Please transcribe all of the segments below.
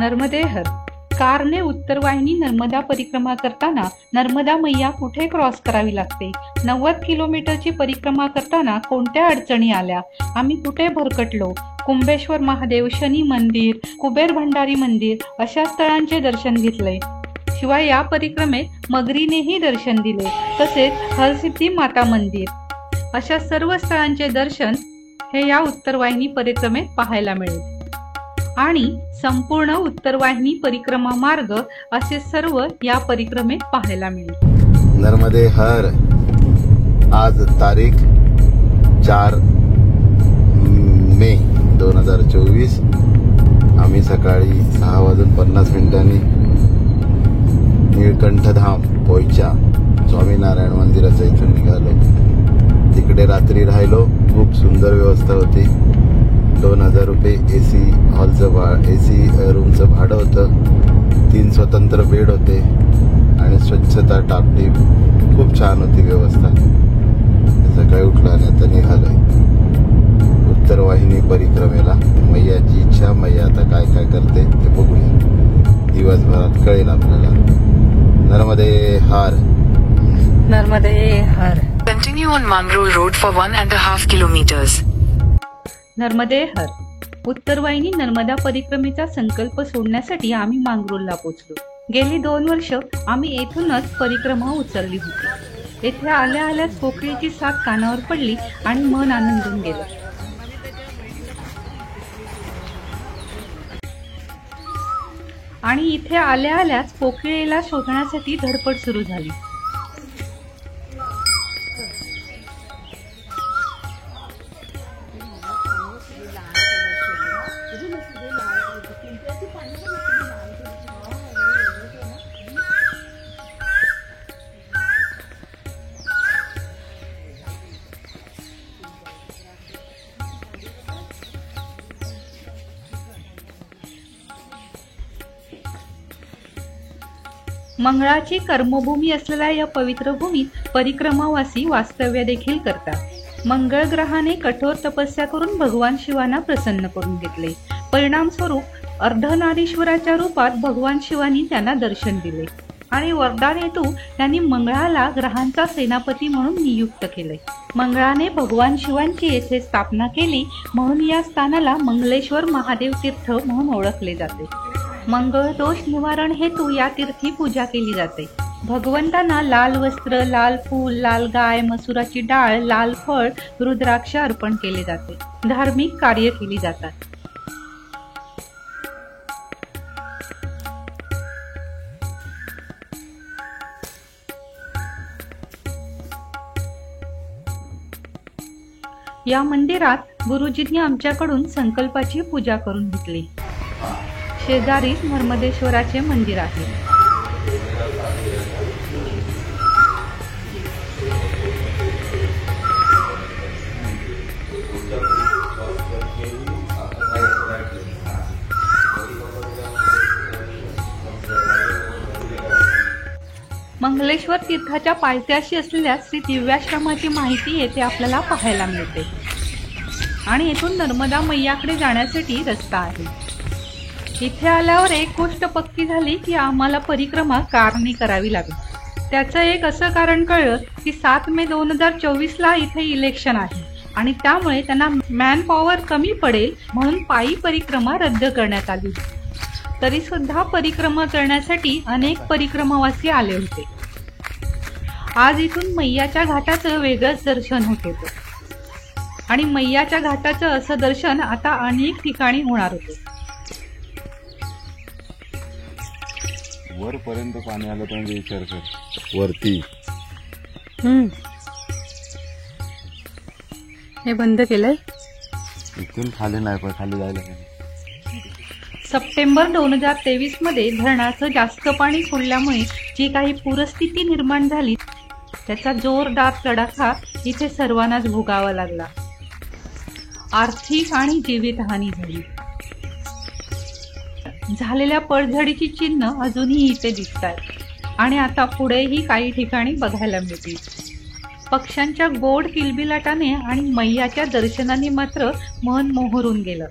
नर्मदे हर. कारने उत्तर वाहिनी नर्मदा परिक्रमा करताना नर्मदा मैया कुठे क्रॉस करावी लागते, 90 किलोमीटरची परिक्रमा करताना कोणत्या अडचणी आल्या, आम्ही कुठे भरकटलो, कुंभेश्वर महादेव, शनी मंदिर, कुबेर भंडारी मंदिर अशा स्थळांचे दर्शन घेतले. शिवाय या परिक्रमेत मगरीनेही दर्शन दिले. तसेच हरसिद्धी माता मंदिर अशा सर्व स्थळांचे दर्शन हे या उत्तरवाहिनी परिक्रमेत पाहायला मिळेल. आणि संपूर्ण उत्तरवाहिनी परिक्रमा मार्ग असे सर्व या परिक्रमेत पाहायला मिळेल. नर्मदे हर. आज तारीख 4 मे 2024. आम्ही सकाळी 6:50 निळकंठधाम पोयच्या स्वामीनारायण मंदिराच्या इथून निघालो. तिकडे रात्री राहिलो. खूप सुंदर व्यवस्था होती. 2000 रुपये एसी हॉलचं एसी रूमचं भाडं होतं. 3 स्वतंत्र बेड होते आणि स्वच्छता टापटीप खूप छान होती व्यवस्था. सकाळी उठला आणि आता निघालोय उत्तरवाहिनी परिक्रमेला. मैयाची इच्छा, मैया आता काय काय करते ते बघूया. दिवसभरात कळेल आपल्याला. नर्मदे हर. नर्मदे हर. Continue on Mangrove Road for 1.5 kilometers. नर्मदे हर. उत्तरवाहिनी नर्मदा परिक्रमेचा संकल्प सोडण्यासाठी आम्ही मांगरोळला पोहोचलो. गेली 2 वर्ष आम्ही येथूनच परिक्रमा उचलली होती. येथे आल्या आल्याच पोकळीची साथ कानावर पडली आणि मन आनंदून गेलं. आणि इथे आल्या आल्याच पोकळीला शोधण्यासाठी धडपड सुरू झाली. मंगळाची कर्मभूमी असलेल्या या पवित्र भूमीत परिक्रमावासी वास्तव्य देखील करतात. मंगळ ग्रहाने कठोर तपस्या करून भगवान शिवांना प्रसन्न करून घेतले. परिणामस्वरूप अर्धनारीश्वराच्या रूपात भगवान शिवांनी त्यांना दर्शन दिले आणि वरदान हेतू त्यांनी मंगळाला ग्रहांचा सेनापती म्हणून नियुक्त केले. मंगळाने भगवान शिवांची येथे स्थापना केली म्हणून या स्थानाला मंगलेश्वर महादेव तीर्थ म्हणून ओळखले जाते. मंगळ दोष निवारण हेतू या तीर्थी पूजा केली जाते. भगवंतांना लाल वस्त्र, लाल फूल, लाल गाय, मसुराची डाळ, लाल फळ, रुद्राक्ष अर्पण केले जाते. धार्मिक कार्य केली जातात. या मंदिरात गुरुजींनी आमच्याकडून संकल्पाची पूजा करून घेतली. शेजारीच नर्मदेश्वराचे मंदिर आहे. मंगलेश्वर तीर्थाच्या पायथ्याशी असलेल्या श्री दिव्याश्रमाची माहिती येथे आपल्याला पाहायला मिळते. आणि येथून नर्मदा मैयाकडे जाण्यासाठी रस्ता आहे. इथे आल्यावर एक गोष्ट पक्की झाली की आम्हाला परिक्रमा कारने करावी लागली. त्याचं एक असं कारण कळलं की 7 मे 2024 इथे इलेक्शन आहे आणि त्यामुळे त्यांना मॅन पॉवर कमी पडेल म्हणून पायी परिक्रमा रद्द करण्यात आली. तरी सुद्धा परिक्रमा करण्यासाठी अनेक परिक्रमावासी आले होते. आज इथून मैयाच्या घाटाचं वेगळंच दर्शन होत होतं आणि मैयाच्या घाटाचं असं दर्शन आता अनेक ठिकाणी होणार होते. वरपर्यंत पाणी आलं तर विचार कर. वरती हे बंद केलंय. इथून खाली नाही, पण खाली जायला. सप्टेंबर 2023 मध्ये धरणाचं जास्त पाणी सोडल्यामुळे जी काही पूरस्थिती निर्माण झाली त्याचा जोरदार तडाखा इथे सर्वांनाच भोगावा लागला. आर्थिक आणि जीवितहानी झाली. झालेल्या पडझडीची चिन्ह अजूनही इथे दिसतात आणि आता पुढेही काही ठिकाणी बघायला मिळतील. पक्ष्यांच्या गोड किलबिलाटाने आणि मैयाच्या दर्शनाने मात्र मन मोहरून गेलं.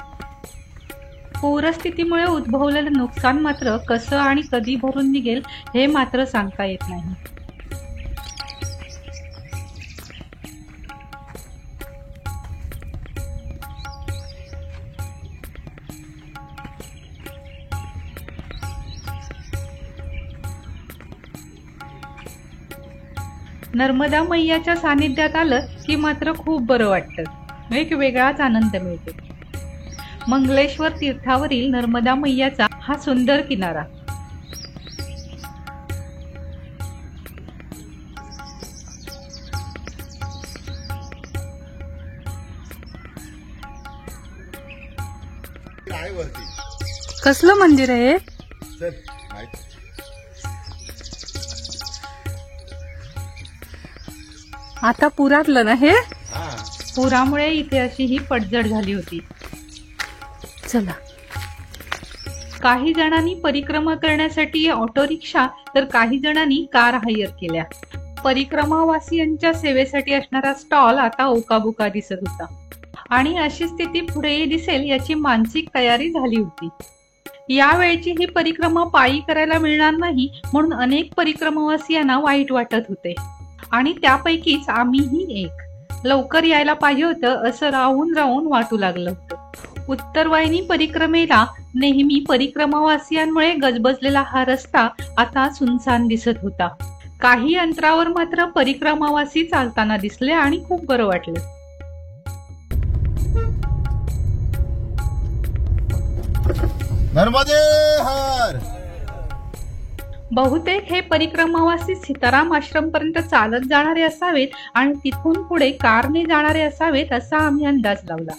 पूरस्थितीमुळे उद्भवलेलं नुकसान मात्र कसं आणि कधी भरून निघेल हे मात्र सांगता येत नाही. नर्मदा मैयाच्या सानिध्यात आलं की मात्र खूप बरं वाटतं. एक वेगळाच आनंद मिळतो. मंगलेश्वर तीर्थावरील नर्मदा मैयाचा हा सुंदर किनारा. कसलं मंदिर आहे? आता पुरातलं ना हे? पुरामुळे इथे अशी ही पडझड झाली होती. चला. काही जणांनी परिक्रमा करण्यासाठी ऑटो रिक्षा तर काही जणांनी कार हायर केल्या. परिक्रमावासियांच्या सेवेसाठी असणारा स्टॉल आता ओकाबोका दिसत होता आणि अशी स्थिती पुढेही दिसेल याची मानसिक तयारी झाली होती. यावेळची ही परिक्रमा पायी करायला मिळणार नाही म्हणून अनेक परिक्रमावासियांना वाईट वाटत होते आणि त्यापैकीच आम्हीही एक. लवकर यायला पाहिजे होतं असं राहून राहून वाटू लागलं होतं. उत्तरवाहिनी परिक्रमेला नेहमी परिक्रमावासियांमुळे गजबजलेला हा रस्ता आता सुनसान दिसत होता. काही अंतरावर मात्र परिक्रमावासी चालताना दिसले आणि खूप बरं वाटलं. नर्मदे हर. बहुतेक हे परिक्रमावासी सीताराम आश्रम पर्यंत चालत जाणारे असावेत आणि तिथून पुढे कारने जाणारे असावेत असा आम्ही अंदाज लावला.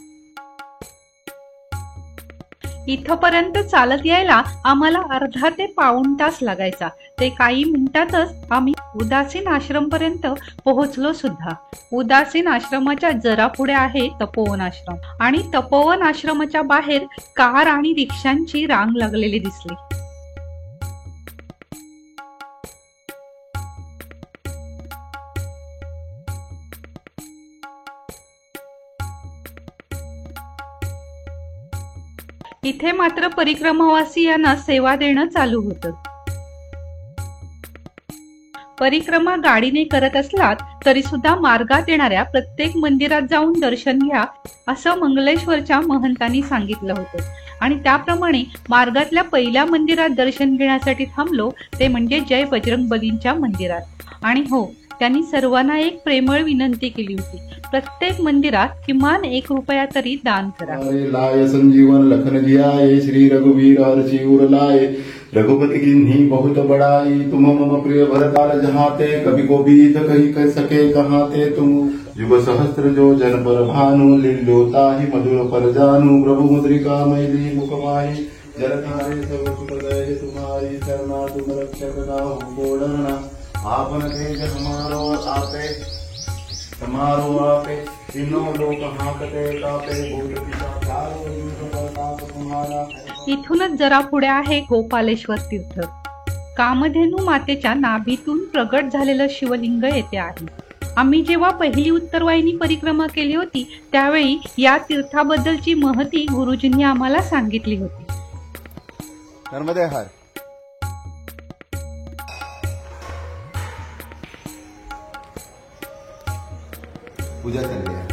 इथपर्यंत चालत यायला आम्हाला अर्धा ते पाऊण तास लागायचा. ते काही मिनिटातच आम्ही उदासीन आश्रम पर्यंत पोहोचलो सुद्धा. उदासीन आश्रमाच्या जरा पुढे आहे तपोवन आश्रम आणि तपोवन आश्रमाच्या बाहेर कार आणि रिक्षांची रांग लागलेली दिसली. इथे मात्र परिक्रमावासियांना सेवा देणं चालू होतं. परिक्रमा गाडीने करत असलात तरी सुद्धा मार्गात येणाऱ्या प्रत्येक मंदिरात जाऊन दर्शन घ्या असं मंगलेश्वरच्या महंतांनी सांगितलं होतं आणि त्याप्रमाणे मार्गातल्या पहिल्या मंदिरात दर्शन घेण्यासाठी थांबलो ते म्हणजे जय बजरंगबलींच्या मंदिरात. आणि हो, त्यांनी सर्वांना एक प्रेमळ विनंती केली होती, प्रत्येक मंदिरात किमान 1 रुपया तरी दान करा. लाय संजीवन लखन जियाए श्री रघुवीर हर्षि उर लाए रघुपति किन्ही बहुत बड़ाई तुम मम प्रिय भरताल जहाते कभी को बीत कही कह सके कहाते तुम युग सहस्त्र जो जन पर भानु लिल्लोता ही मधुर पर जानू प्रभु मुद्रिका मैली मुखमाही जरतारे सब सुखदय तुम्हारी शरणा तुम रक्षक नाहु को डरना आपन तेज हमारो आपे तीनों लोक हाकते कापे भूत पिशाच चारों युग प्रताप तुम्हारा. इथूनच जरा पुढे आहे गोपालेश्वर तीर्थ. कामधेनू मातेच्या नाभीतून प्रगट झालेलं शिवलिंग येथे आहे. आम्ही जेव्हा पहिली उत्तरवाहिनी परिक्रमा केली होती त्यावेळी या तीर्थाबद्दलची महती गुरुजींनी आम्हाला सांगितली होती. नर्मदे हर. पूजा कर रही है.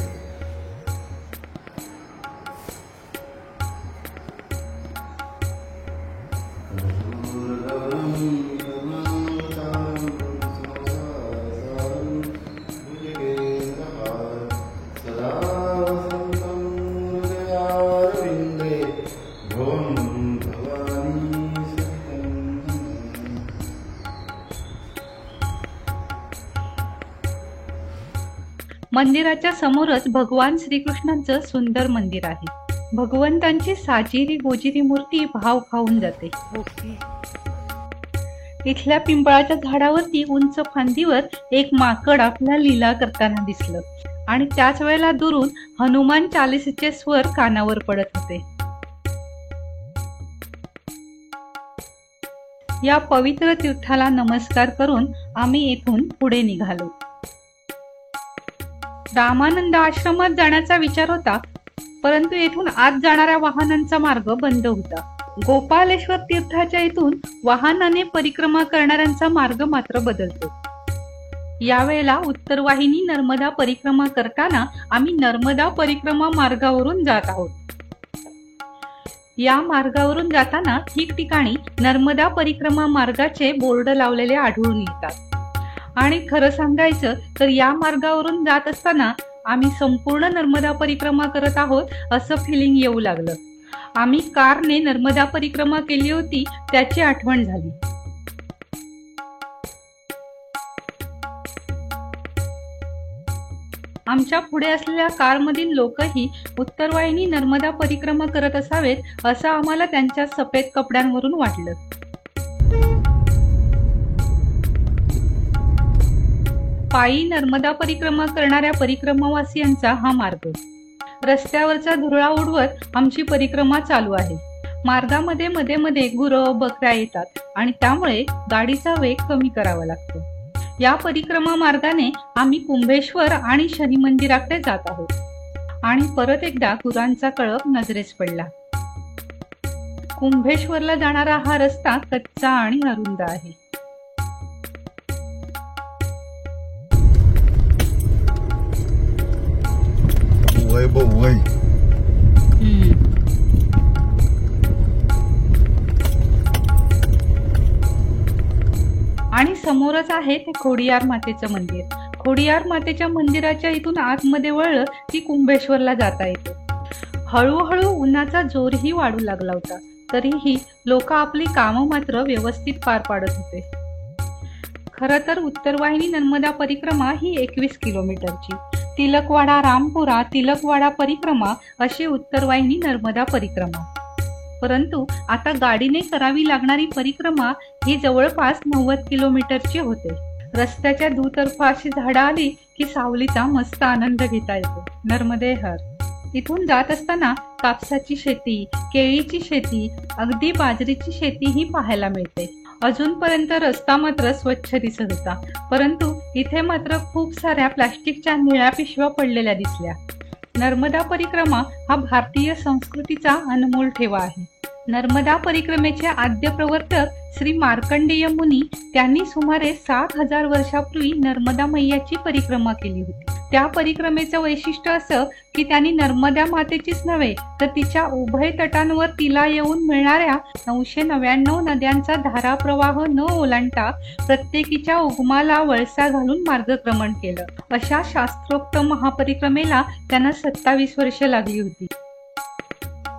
मंदिराच्या समोरच भगवान श्रीकृष्णांचं सुंदर मंदिर आहे. भगवंतांची साजिरी गोजिरी मूर्ती भाव खाऊन जाते. इथल्या पिंपळाच्या झाडावरती उंच फांदीवर एक माकड आपला लीला करताना दिसलं आणि त्याच वेळेला दुरून हनुमान चालीसेचे स्वर कानावर पडत होते. या पवित्र तीर्थाला नमस्कार करून आम्ही इथून पुढे निघालो. रामानंद आश्रमात जाण्याचा विचार होता परंतु येथून आत जाणाऱ्या वाहनांचा मार्ग बंद होता. गोपालेश्वर तीर्थाच्या इथून वाहनाने परिक्रमा करणाऱ्यांचा मार्ग मात्र बदलतो. यावेळेला उत्तर वाहिनी नर्मदा परिक्रमा करताना आम्ही नर्मदा परिक्रमा मार्गावरून जात आहोत. या मार्गावरून जाताना ठिकठिकाणी नर्मदा परिक्रमा मार्गाचे बोर्ड लावलेले आढळून येतात. आणि खरं सांगायचं तर या मार्गावरून जात असताना आम्ही संपूर्ण नर्मदा परिक्रमा करत आहोत असं फिलिंग येऊ लागलं. आम्ही कारने नर्मदा परिक्रमा केली होती त्याची आठवण झाली. आमच्या पुढे असलेल्या कारमधील लोकही उत्तरवाहिनी नर्मदा परिक्रमा करत असावेत असं आम्हाला त्यांच्या सफेद कपड्यांवरून वाटलं. पायी नर्मदा परिक्रमा करणाऱ्या परिक्रमावासियांचा हा मार्ग. रस्त्यावरचा धुरळा उडवत आमची परिक्रमा चालू आहे. मार्गामध्ये मध्ये मध्ये गुरं बकऱ्या येतात आणि त्यामुळे गाडीचा वेग कमी करावा लागतो. या परिक्रमा मार्गाने आम्ही कुंभेश्वर आणि शनी मंदिराकडे जात आहोत. आणि परत एकदा गुरांचा कळप नजरेस पडला. कुंभेश्वरला जाणारा हा रस्ता कच्चा आणि अरुंद आहे. वय आणि समोरच आहे ते खोडियार मातेचं मंदिर. खोडियार मातेच्या मंदिराच्या इथून आतमध्ये वळलं की कुंभेश्वरला जाता येतं. हळूहळू उन्हाचा जोरही वाढू लागला होता. तरीही लोक आपली कामं मात्र व्यवस्थित पार पाडत होते. खरं तर उत्तरवाहिनी नर्मदा परिक्रमा ही 21 किलोमीटरची. तिलकवाडा रामपुरा तिलकवाडा परिक्रमा अशी उत्तरवाहिनी नर्मदा परिक्रमा. परंतु आता गाडीने करावी लागणारी परिक्रमा ही जवळपास 90 किलोमीटरची होते. रस्त्याच्या दुतर्फा अशी झाडं आली की सावलीचा मस्त आनंद घेता येतो. नर्मदे हर. इथून जात असताना कापसाची शेती, केळीची शेती, अगदी बाजरीची शेतीही पाहायला मिळते. अजूनपर्यंत रस्ता मात्र स्वच्छ दिसत होता. परंतु इथे मात्र खूप साऱ्या प्लास्टिकच्या निळ्या पिशव्या पडलेल्या दिसल्या. नर्मदा परिक्रमा हा भारतीय संस्कृतीचा अनमोल ठेवा आहे. नर्मदा परिक्रमेचे आद्य प्रवर्तक श्री मार्कंडेय मुनी त्यांनी सुमारे 7000 वर्षापूर्वी नर्मदा मैयाची परिक्रमा केली होती. त्या परिक्रमेचं वैशिष्ट्य असं की त्यांनी नर्मदा मातेचीच नव्हे तर तिच्या उभय तटांवर तिला येऊन मिळणाऱ्या 999 नद्यांचा धाराप्रवाह न ओलांडता प्रत्येकीच्या उगमाला वळसा घालून मार्गक्रमण केलं. अशा शास्त्रोक्त महापरिक्रमेला त्यांना 27 वर्ष लागली होती.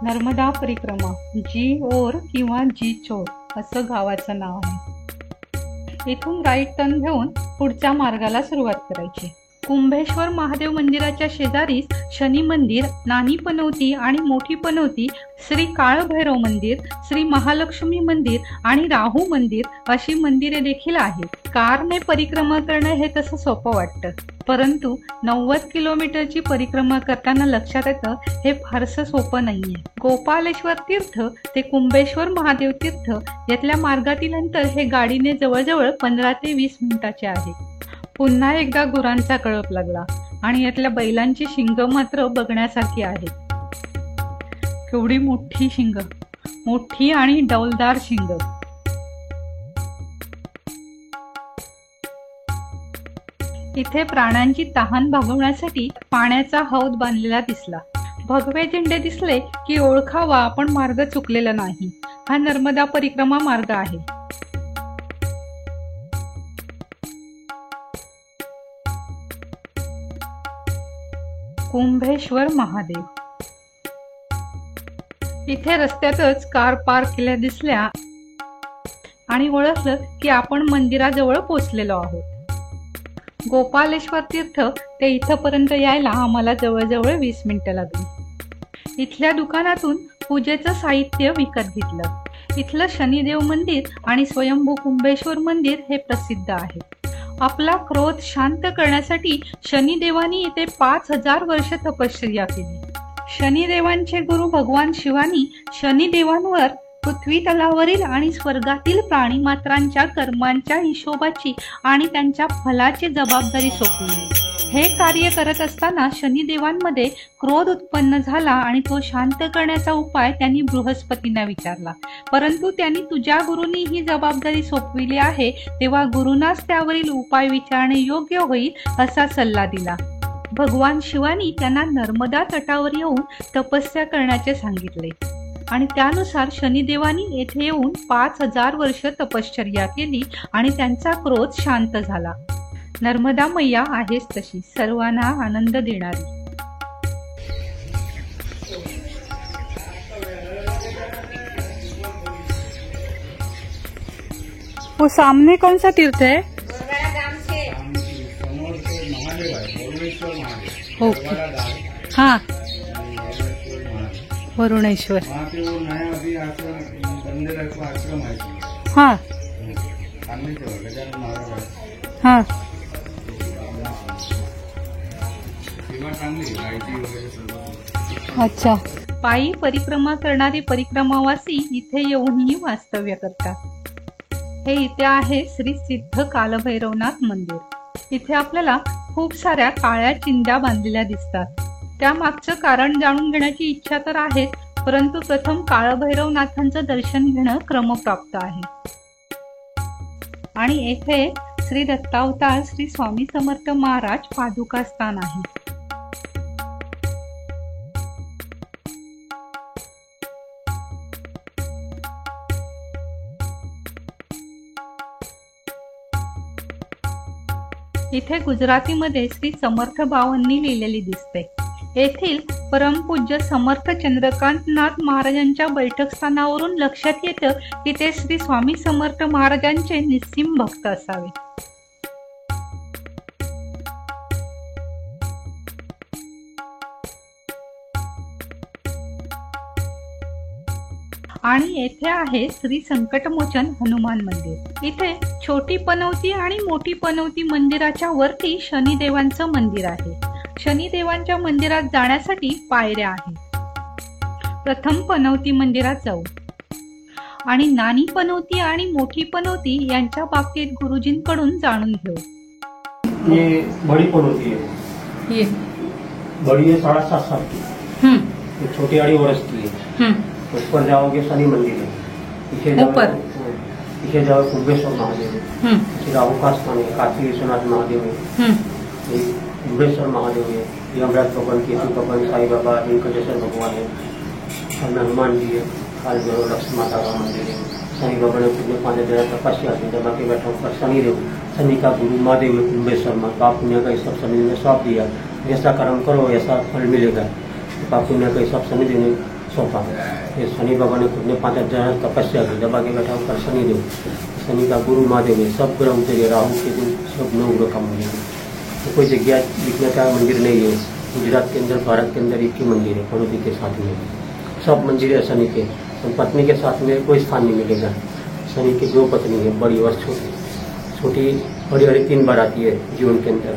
नर्मदा परिक्रमा जी ओर किंवा जी चोर असं गावाचं नाव आहे. इथून राईट टर्न घेऊन पुढच्या मार्गाला सुरुवात करायची. कुंभेश्वर महादेव मंदिराच्या शेजारीच शनी मंदिर, नानी पनवती आणि मोठी पनवती, श्री काळभैरव मंदिर, श्री महालक्ष्मी मंदिर आणि राहू मंदिर अशी मंदिरे देखील आहेत. कारने परिक्रमा करणं हे तसं सोपं वाटतं, परंतु 90 किलोमीटरची परिक्रमा करताना लक्षात येतं हे फारसं सोपं नाहीये. गोपालेश्वर तीर्थ ते कुंभेश्वर महादेव तीर्थ यातल्या मार्गातील अंतर हे गाडीने जवळजवळ 15 ते 20 मिनिटाचे आहे. पुन्हा एकदा गुरांचा कळप लागला आणि यातल्या बैलांची शिंग मात्र बघण्यासारखी आहेत. केवढी मोठी शिंग, मोठी आणि डौलदार शिंग. इथे प्राण्यांची तहान भागवण्यासाठी पाण्याचा हौद बांधलेला दिसला. भगवे झेंडे दिसले की ओळखावा आपण मार्ग चुकलेला नाही. हा नर्मदा परिक्रमा मार्ग आहे. कुंभेश्वर महादेव. इथे रस्त्यातच कार पार्क केल्या दिसल्या आणि ओळखलं की आपण मंदिराजवळ पोहोचलेलो आहोत. गोपालेश्वर तीर्थ ते इथपर्यंत यायला आम्हाला जवळजवळ 20 मिनिटं लागली. इथल्या दुकानातून पूजेचं साहित्य विकत घेतलं. इथलं शनिदेव मंदिर आणि स्वयंभू कुंभेश्वर मंदिर हे प्रसिद्ध आहे. आपला क्रोध शांत करण्यासाठी शनिदेवानी इथे 5000 वर्ष तपश्चर्या केली. शनिदेवांचे गुरु भगवान शिवानी शनिदेवांवर पृथ्वी तलावरील आणि स्वर्गातील प्राणीमात्रांच्या कर्मांच्या हिशोबाची आणि त्यांच्या फलाची जबाबदारी सोपवली. हे कार्य करत असताना शनिदेवांमध्ये क्रोध उत्पन्न झाला आणि तो शांत करण्याचा उपाय त्यांनी बृहस्पतींना विचारला. परंतु त्यांनी तुझ्या गुरूंनी ही जबाबदारी सोपविली आहे तेव्हा गुरूंनाच त्यावरील उपाय विचारणे योग्य होईल असा सल्ला दिला. भगवान शिवानी त्यांना नर्मदा तटावर येऊन तपस्या करण्याचे सांगितले आणि त्यानुसार शनिदेवानी येथे येऊन 5000 वर्ष तपश्चर्या केली आणि त्यांचा क्रोध शांत झाला. नर्मदा मैया आहेच तशी सर्वांना आनंद देणारी. वो सामने कौन सा तीर्थ है? ओके हाँ वरुणेश्वर हाँ हाँ अच्छा. पायी परिक्रमा करणारे परिक्रमावासी इथे येऊनही वास्तव्य करतात. हे इथे आहे श्री सिद्ध कालभैरवनाथ मंदिर. इथे आपल्याला खूप साऱ्या काळ्या चिंध्या बांधलेल्या दिसतात. त्यामागचं कारण जाणून घेण्याची इच्छा तर आहेच, परंतु प्रथम काळभैरवनाथांचं दर्शन घेणं क्रमप्राप्त आहे. आणि येथे श्री दत्तावतार श्री स्वामी समर्थ महाराज पादुका स्थान आहे. इथे गुजरातीमध्ये श्री समर्थ भावांनी लिहिलेली दिसते. येथील परमपूज्य समर्थ चंद्रकांतनाथ महाराजांच्या बैठक स्थानावरून लक्षात येतं की ते श्री स्वामी समर्थ महाराजांचे निस्सीम भक्त असावे. आणि येथे आहे श्री संकटमोचन हनुमान मंदिर. इथे छोटी पनवती आणि मोठी पनवती मंदिराच्या वरती शनिदेवांचं मंदिर आहे. शनिदेवांच्या मंदिरात जाण्यासाठी पायऱ्या आहेत. प्रथम पनवती मंदिरात जाऊ आणि नानी पनवती आणि मोठी पनवती यांच्या बाबतीत गुरुजींकडून जाणून घेऊ. ये बड़ी पनौती है. ये बड़ी है 7.5 साल की. ये छोटी 2.5 वर्ष की है. ऊपर जाओगे शनि मंदिर है. पीछे जाओ कुंभेश्वर महादेव है. राहु का स्थान है. काशी विश्वनाथ महादेव है. कुंभेश्वर महादेव है. यमराज भगवान, केतु भगवान, साई बाबा, वेंकटेश्वर भगवान है. और हनुमान जी है. काल भैरव, लक्ष्मी माता का मंदिर है. शनि भगवान ने पुण्य 5 जगह तपस्या की, जमा के बैठा पर शनिदेव, शनि का गुरु महादेव है कुंभेश्वर में. पाप पुण्य का सब शनि ने सौंप दिया. जैसा कर्म करो ऐसा फल मिलेगा. पाप पुण्य का सब शनिदेव ने सौंपा. ये शनि भगवान ने पुण्य 5 जगह तपस्या की, जमा के बैठा पर शनिदेव, शनि का गुरु महादेव है. सब ग्रह उतरे, राहु केतु सब 9 ग्रह का मंदिर है. तो कोई जगह दिखने का मंदिर नहीं है. गुजरात के अंदर, भारत के अंदर एक ही मंदिर है पनौती के साथ में. सब मंदिर है शनि के. पत्नी के साथ में कोई स्थान नहीं मिलेगा. शनि की 2 पत्नी है, बड़ी और छोटी. छोटी बड़ी 3 बार आती है जीवन के अंदर.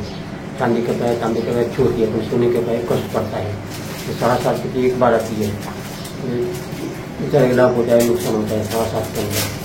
चांदी के पैर, तांबे के पैर छोटी है, तो सोने के पैर कष्ट पड़ता है. 7.5 साल की 1 बार आती है. इतना लाभ होता है, नुकसान होता है 7.5 साल के अंदर.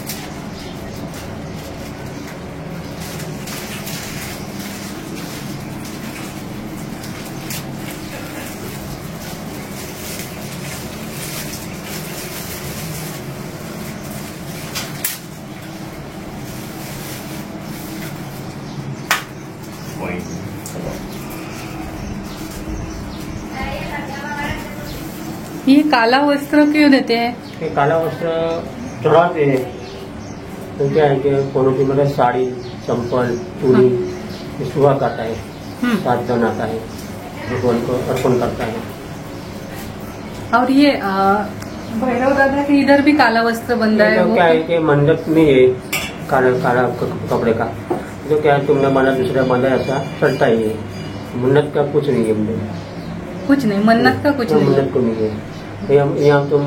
ये काला वस्त्र क्यों देते हैं? ये काला वस्त्र चढ़ाते हैं. तो क्या है कि पनौती में साड़ी, चंपल, चूड़ी ये सुहा करता है. 7 दिन आता है, भगवान को अर्पण करता है. और ये भैरव दादा के इधर भी काला वस्त्र बंधा है. तो क्या है कि मंडप में है काला कपड़े का. तो क्या है तुमने बना दूसरा बंधा ऐसा चलता ही है. मन्नत का कुछ नहीं है. कुछ नहीं, मन्नत का कुछ नहीं. मन्नत को नहीं है. यहाँ तुम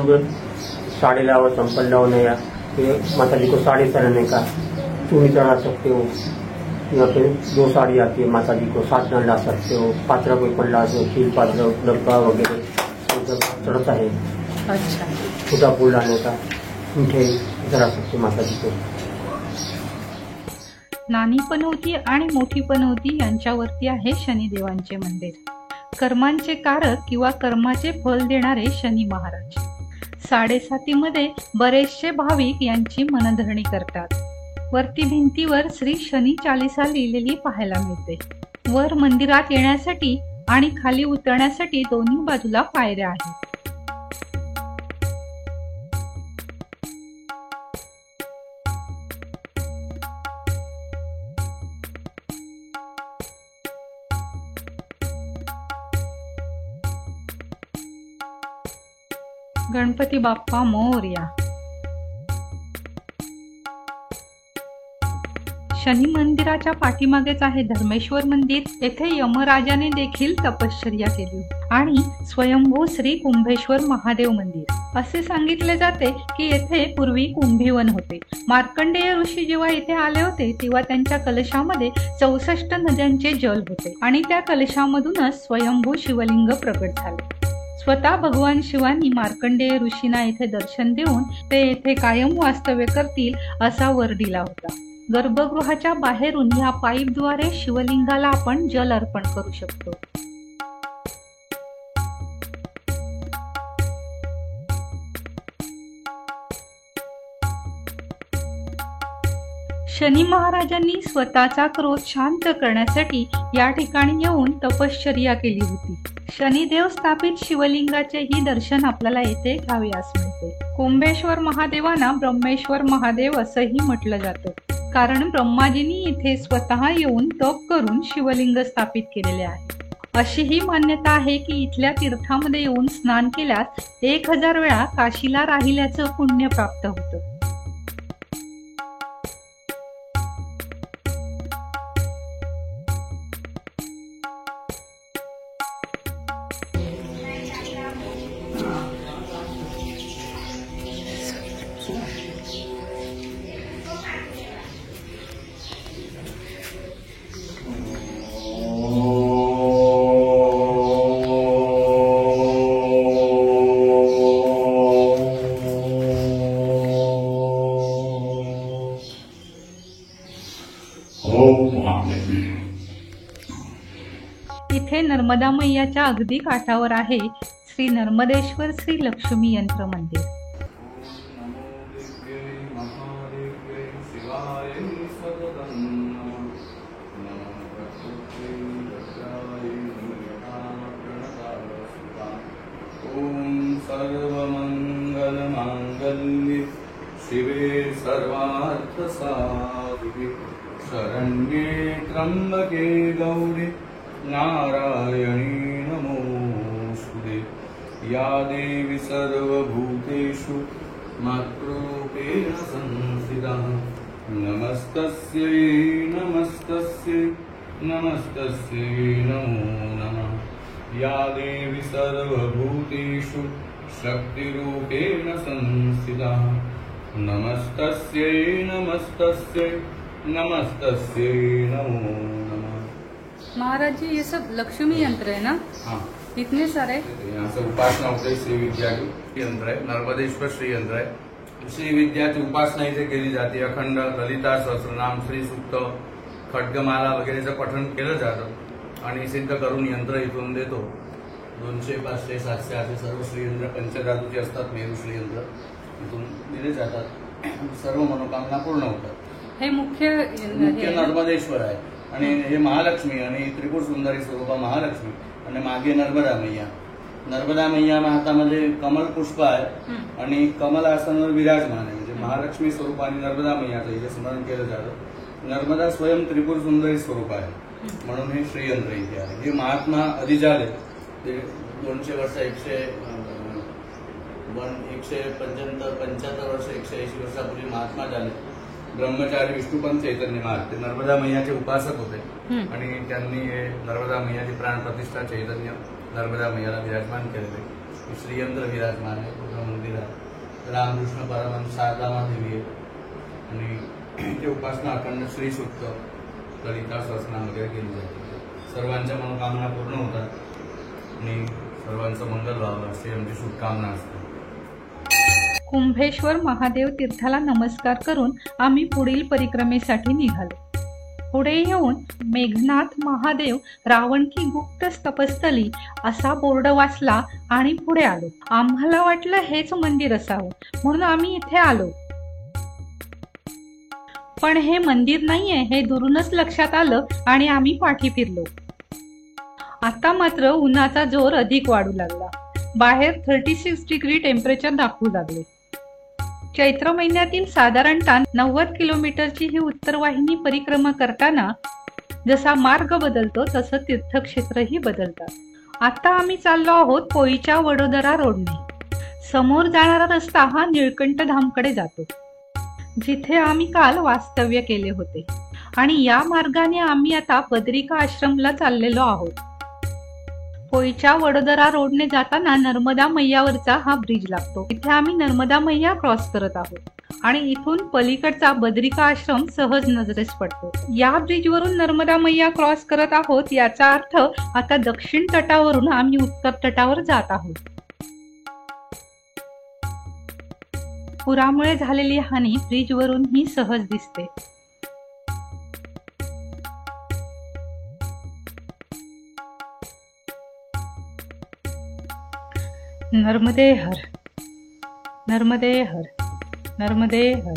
साड़ी लाओ, चंपल लाओ नया. माता जी को साड़ी चढ़ाने का, चूड़ी चढ़ा सकते हो. यहाँ पे 2 साड़ी आती है माता जी को. 7 दान ला सकते हो. पात्रा कोई पण ला सकते हो. खीर पात्र, डब्बा वगैरह सब चढ़ता है. अच्छा. छोटा फूल लाने का, मीठे चढ़ा सकते माता जी को. नानी पनवती आणि मोठी पनवती यांच्यावरती आहे शनिदेवांचे मंदिर. कर्मांचे कारक किंवा कर्माचे फल देणारे शनी महाराज. 7.5मध्ये बरेचसे भाविक यांची मनधरणी करतात. वरती भिंतीवर श्री शनी चालीसा लिहिलेली पाहायला मिळते. वर मंदिरात येण्यासाठी आणि खाली उतरण्यासाठी दोन्ही बाजूला पायऱ्या आहेत. गणपती बाप्पा मोरया. शनी मंदिराच्या पाठीमागेच आहे धर्मेश्वर मंदिर. येथे यमराजाने देखील तपश्चर्या केली आणि स्वयंभू श्री कुंभेश्वर महादेव मंदिर. असे सांगितले जाते की येथे पूर्वी कुंभीवन होते. मार्कंडेय ऋषी जेव्हा येथे आले होते तेव्हा त्यांच्या कलशामध्ये 64 नद्यांचे जल होते आणि त्या कलशामधूनच स्वयंभू शिवलिंग प्रकट झाले. स्वतः भगवान शिवांनी मार्कंडेय ऋषींना येथे दर्शन देऊन ते येथे कायम वास्तव्य करतील असा वर दिला होता. गर्भगृहाच्या बाहेरून या पाईपद्वारे शिवलिंगाला आपण जल अर्पण करू शकतो. शनी महाराजांनी स्वतःचा क्रोध शांत करण्यासाठी या ठिकाणी येऊन तपश्चर्या केली होती. शनिदेव स्थापित शिवलिंगाचे ही दर्शन आपल्याला येथे घ्यावयास मिळते. कुंभेश्वर महादेवांना ब्रह्मेश्वर महादेव असंही म्हटलं जातं, कारण ब्रह्माजींनी इथे स्वतः येऊन तप करून शिवलिंग स्थापित केलेले आहे. अशी ही मान्यता आहे की इथल्या तीर्थामध्ये येऊन स्नान केल्यास 1000 वेळा काशीला राहिल्याचं पुण्य प्राप्त होतं. इथे नर्मदा मैयाच्या अगदी काठावर आहे श्री नर्मदेश्वर श्री लक्ष्मी यंत्र मंदिर. ओम सर्वमंगल मांगल्ये शिवे सर्वार्थ साधिके शरण्ये त्र्यंबके गौरी नारायणी नमोस्तुते. या देवी सर्वभूतेषु मातृरूपेण संस्थिता. नमस्तस्यै नमस्तस्यै नमस्तस्यै नमो नमः. या देवी सर्वभूतेषु शक्तिरूपेण संस्थिता. नमस्तस्यै नमस्तस्यै नमस्तस्यै नमो नमः. महाराज जी, ये सब लक्ष्मी यंत्र है ना? हाँ, इतने सारे. यहाँ से उपासना होते है. श्री विद्या की यंत्र है, नर्मदेश्वर श्री यंत्र है. श्री विद्या की उपासना इथे केली जाते. अखंड ललिता सहस्रनाम, श्री सूक्त, खड्गमाला वगैरेचं पठण केलं जातं आणि सिद्ध करून यंत्र इथून देतो. 200, 500, 700 असे सर्व श्रीयंत्र पंचधातूचे असतात. मेरू श्रीयंत्र इथून दिले जातात. सर्व मनोकामना पूर्ण होतात. हे मुख्य नर्मदेश्वर आहे आणि हे महालक्ष्मी आणि त्रिपुर सुंदरी स्वरूपा महालक्ष्मी आणि मागे नर्मदा मैया. नर्मदा मैया हातामध्ये कमल पुष्प आहे आणि कमल आसनावर विराजमान आहे. म्हणजे महालक्ष्मी स्वरूप आणि नर्मदा मैयाचं इथे स्मरण केलं जातं. नर्मदा स्वयं त्रिपुर सुंदरी स्वरूप आहे म्हणून हे श्रीयंत्र इथे आहे. हे महात्मा अधिजाल आहे. ते 200 वर्ष 175 वर्ष 180 वर्षापूर्वी महात्मा झाले. ब्रह्मचारी विष्णुपंत चैतन्य महाराज ते नर्मदा मैयाचे उपासक होते आणि त्यांनी नर्मदा मैयाची प्राण प्रतिष्ठा चैतन्य नर्मदा मैयाला विराजमान केलेले. श्रीयंत्र विराजमान आहे पूर्ण मंदिरात. रामकृष्ण परमहंस, शारदा देवी आहे आणि ते उपासना अखंड श्री सूक्त, ललिता सहस्रनाम वगैरे केली जाते. सर्वांच्या मनोकामना पूर्ण होतात आणि सर्वांचं मंगल व्हावं अशी आमची शुभकामना असते. कुंभेश्वर महादेव तीर्थाला नमस्कार करून आम्ही पुढील परिक्रमेसाठी निघालो. पुढे येऊन मेघनाथ महादेव रावण की गुप्त तपस्थली असा बोर्ड वाचला आणि पुढे आलो. आम्हाला वाटलं हेच मंदिर असावं म्हणून आम्ही इथे आलो. पण हे मंदिर नाहीये हे दुरूनच लक्षात आलं आणि आम्ही पाठी फिरलो. आता मात्र उन्हाचा जोर अधिक वाढू लागला. बाहेर 36 डिग्री टेम्परेचर दाखवू लागले. चैत्र महिन्यातील साधारणतः 90 किलोमीटरची ही उत्तरवाहिनी परिक्रमा करताना जसा मार्ग बदलतो तसं तीर्थक्षेत्रही बदलतात. आता आम्ही चाललो आहोत पोईच्या वडोदरा रोडने. समोर जाणारा रस्ता हा निळकंठ धामकडे जातो, जिथे आम्ही काल वास्तव्य केले होते. आणि या मार्गाने आम्ही आता बद्रिका आश्रमला चाललेलो आहोत. पोईच्या वडोदरा रोडने जाताना नर्मदा मैयावरचा हा ब्रिज लागतो. इथे आम्ही नर्मदा मैया क्रॉस करत आहोत आणि इथून पलीकडचा बद्रिका आश्रम सहज नजरेस पडतो. या ब्रिजवरून नर्मदा मैया क्रॉस करत आहोत याचा अर्थ आता दक्षिण तटावरून आम्ही उत्तर तटावर जात आहोत. पुरामुळे झालेली हानी ब्रिजवरून ही सहज दिसते. नर्मदे हर, नर्मदे हर, नर्मदे हर.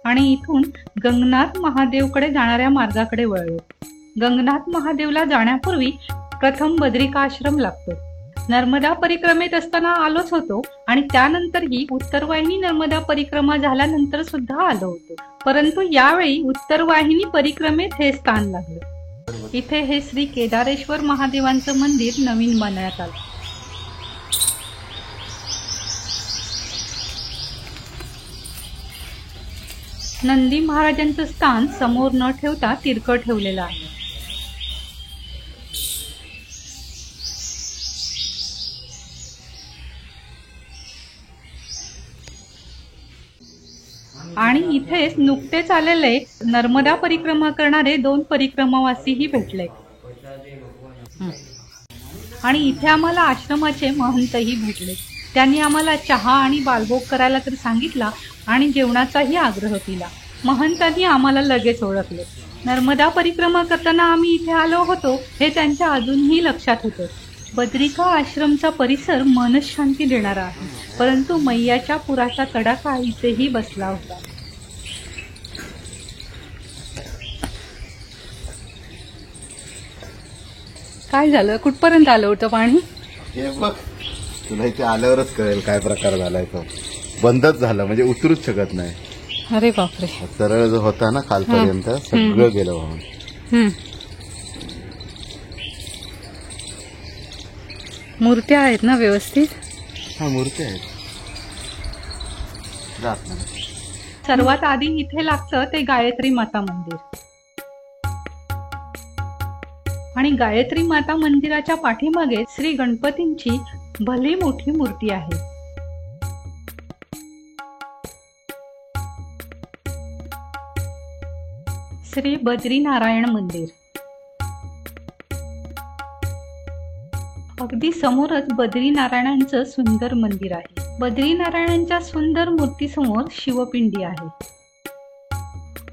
आणि इथून गंगनाथ महादेवकडे जाणाऱ्या मार्गाकडे वळलो. गंगनाथ महादेवला जाण्यापूर्वी प्रथम बद्रिका आश्रम लागतो. नर्मदा परिक्रमेत असताना आलोच होतो आणि त्यानंतरही उत्तरवाहिनी नर्मदा परिक्रमा झाल्यानंतर सुद्धा आलो होतो. परंतु यावेळी उत्तरवाहिनी परिक्रमेत हे स्थान लागलं. इथे हे श्री केदारेश्वर महादेवांचं मंदिर नवीन बांधण्यात आलं. नंदी महाराजांचं स्थान समोर न ठेवता तिरकं ठेवलेलं आहे. आणि इथेच नुकतेच आलेले नर्मदा परिक्रमा करणारे 2 परिक्रमावासीही भेटले. आणि इथे आम्हाला आश्रमाचे महंतही भेटले. त्यांनी आम्हाला चहा आणि बालभोग करायला तर सांगितला आणि जेवणाचाही आग्रह केला. महंतांनी आम्हाला लगेच ओळखले. नर्मदा परिक्रमा करताना आम्ही इथे आलो होतो हे त्यांच्या अजूनही लक्षात होतं. बद्रिका आश्रमचा परिसर मनशांती देणारा आहे, परंतु मैयाच्या पुराचा तडाखा इथेही बसला होता. काय झालं? कुठपर्यंत आलं होतं पाणी? हे बघ, तुला इथे आल्यावरच कळेल काय प्रकार झालाय. तो बंदच झाला, म्हणजे उतरूच शकत नाही. अरे बापरे. सरळ जो होता ना खालपर्यंत सगळं गेलं वाहून. मूर्त्या आहेत ना व्यवस्थित? हा, मूर्ती आहेत. जात नाही. सर्वात आधी इथे लागतं ते गायत्री माता मंदिर. आणि गायत्री माता मंदिराच्या पाठीमागे श्री गणपतींची भली मोठी मूर्ती आहे. श्री बद्रीनारायण मंदिर. अगदी समोरच बद्रीनारायणांचं सुंदर मंदिर आहे. बद्रीनारायणांच्या सुंदर मूर्तीसमोर शिवपिंडी आहे.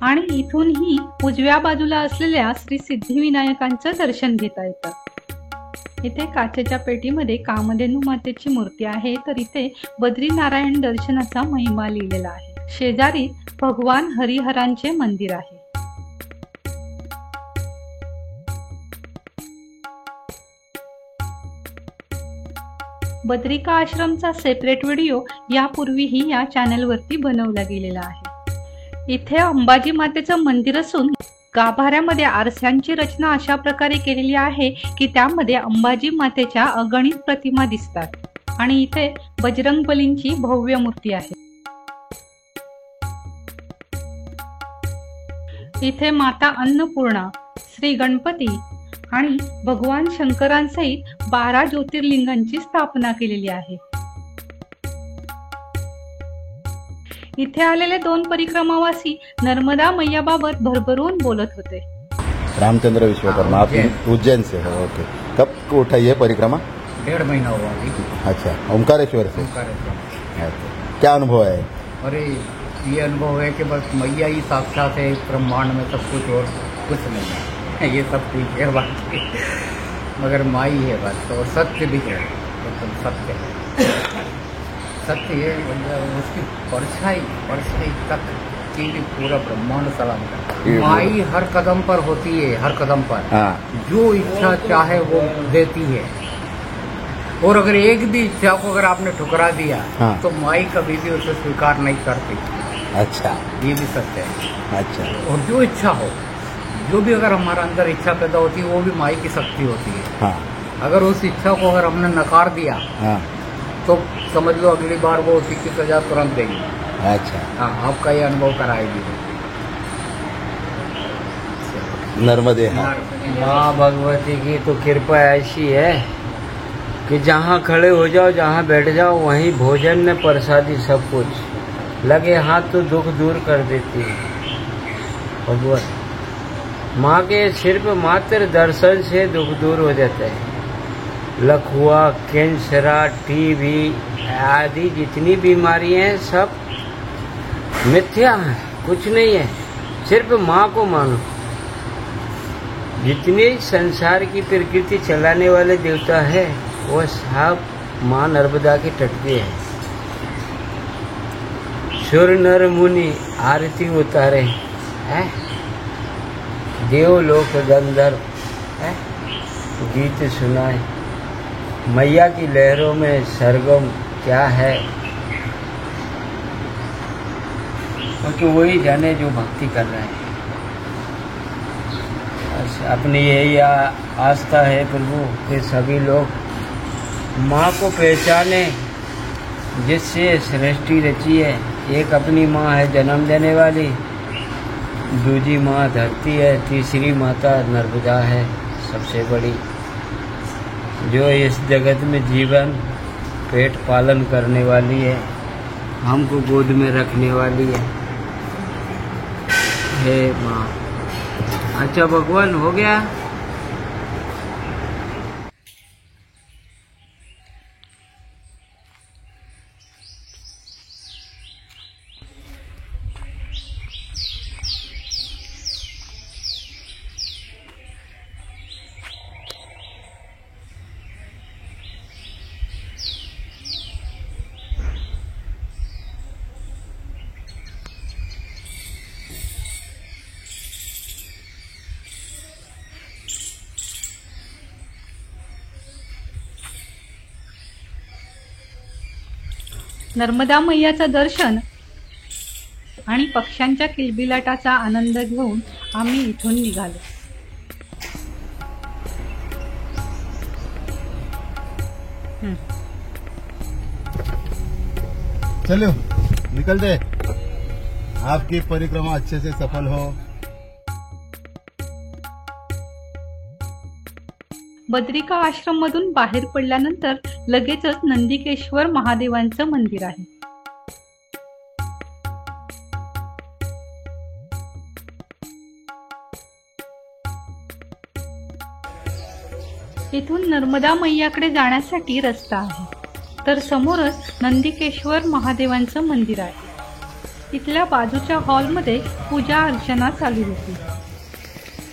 आणि इथूनही उजव्या बाजूला असलेल्या श्री सिद्धिविनायकांचं दर्शन घेता येतं. इथे काचेच्या पेटीमध्ये कामधेनू मातेची मूर्ती आहे, तर इथे बद्रीनारायण दर्शनाचा महिमा लिहिलेला आहे. शेजारी भगवान हरिहरांचे मंदिर आहे. बद्रिका आश्रमचा सेपरेट व्हिडिओ यापूर्वीही या चॅनलवरती बनवला गेलेला आहे. इथे अंबाजी मातेचं मंदिर असून गाभाऱ्यामध्ये आरशांची रचना अशा प्रकारे केलेली आहे की त्यामध्ये अंबाजी मातेच्या अगणित प्रतिमा दिसतात. आणि इथे बजरंगबलींची भव्य मूर्ती आहे. इथे माता अन्नपूर्णा, श्री गणपती आणि भगवान शंकरांसहित 12 ज्योतिर्लिंगांची स्थापना केलेली आहे. इथे आलेले 2 परिक्रमावासी नर्मदा मैयाबाबत भरभरून बोलत होते. रामचंद्र विश्वकर्मा, आप उज्जैन से हो? ओके. कब उठा ये परिक्रमा? 1.5 महीना हुआ अभी। अच्छा, ओमकारेश्वर से। ओमकारेश्वर। अच्छा, क्या अनुभव है? अरे ये अनुभव है कि बस मैया ही साक्षात है इस ब्रह्मांड में, सब कुछ और कुछ नहीं है। ये सब ठीक है बाकी, मगर माई है बस, और सत्य भी है, मतलब सत्य है, सत्य है, मतलब उसकी परछाई तक कि पूरा ब्रह्मांड सलाम करता है। माई हर कदम पर होती है, हर कदम पर। हाँ। जो इच्छा चाहे वो देती है, और अगर एक भी इच्छा को अगर आपने ठुकरा दिया हाँ। तो माई कभी भी उसे स्वीकार नहीं करती। अच्छा, ये भी सत्य है। अच्छा। और जो इच्छा हो, जो भी अगर हमारा अंदर इच्छा पैदा होती है, वो भी माई की शक्ति होती है। हाँ। अगर उस इच्छा को अगर हमने नकार दिया हाँ। तो समझ लो अगली बार वो उसी की सजा तुरंत देगी। अच्छा, हाँ, आपका ये अनुभव कराएगी। नर्मदे हाँ। माँ भगवती की तो कृपा ऐसी है कि जहाँ खड़े हो जाओ, जहाँ बैठ जाओ, वहीं भोजन में प्रसादी सब कुछ लगे हाथ तो दुख दूर कर देती है भगवान। माँ के सिर्फ मात्र दर्शन से दुख दूर हो जाता है। लकवा, कैंसरा, टीबी आदि जितनी बीमारियां हैं सब मिथ्या है, कुछ नहीं है, सिर्फ माँ को मानो। जितने संसार की प्रकृति चलाने वाले देवता है वो सब माँ नर्मदा के तट पे है। सुर नर मुनि आरती उतारे है, देवलोक गंधर्व है गीत सुनाए। मैया की लहरों में सरगम क्या है, क्योंकि वही जाने जो भक्ति कर रहे हैं। अपनी यही आस्था है प्रभु कि सभी लोग माँ को पहचाने, जिससे सृष्टि रची है। एक अपनी माँ है जन्म देने वाली, दूसरी माँ धरती है, तीसरी माता नर्मदा है सबसे बड़ी, जो इस जगत में जीवन पेट पालन करने वाली है, हमको गोद में रखने वाली है। हे माँ। अच्छा भगवान, हो गया। नर्मदा मैयाचं दर्शन आणि पक्ष्यांच्या किलबिलाटाचा आनंद घेऊन आम्ही इथून निघालो. चलो निकलते, आपकी परिक्रमा अच्छे से सफल हो. बद्रिका आश्रम मधून बाहेर पडल्यानंतर लगेचच नंदिकेश्वर महादेवांचं मंदिर आहे. इथून नर्मदा मैयाकडे जाण्यासाठी रस्ता आहे, तर समोरच नंदिकेश्वर महादेवांचं मंदिर आहे. इथल्या बाजूच्या हॉलमध्ये पूजा अर्चना चालू होती.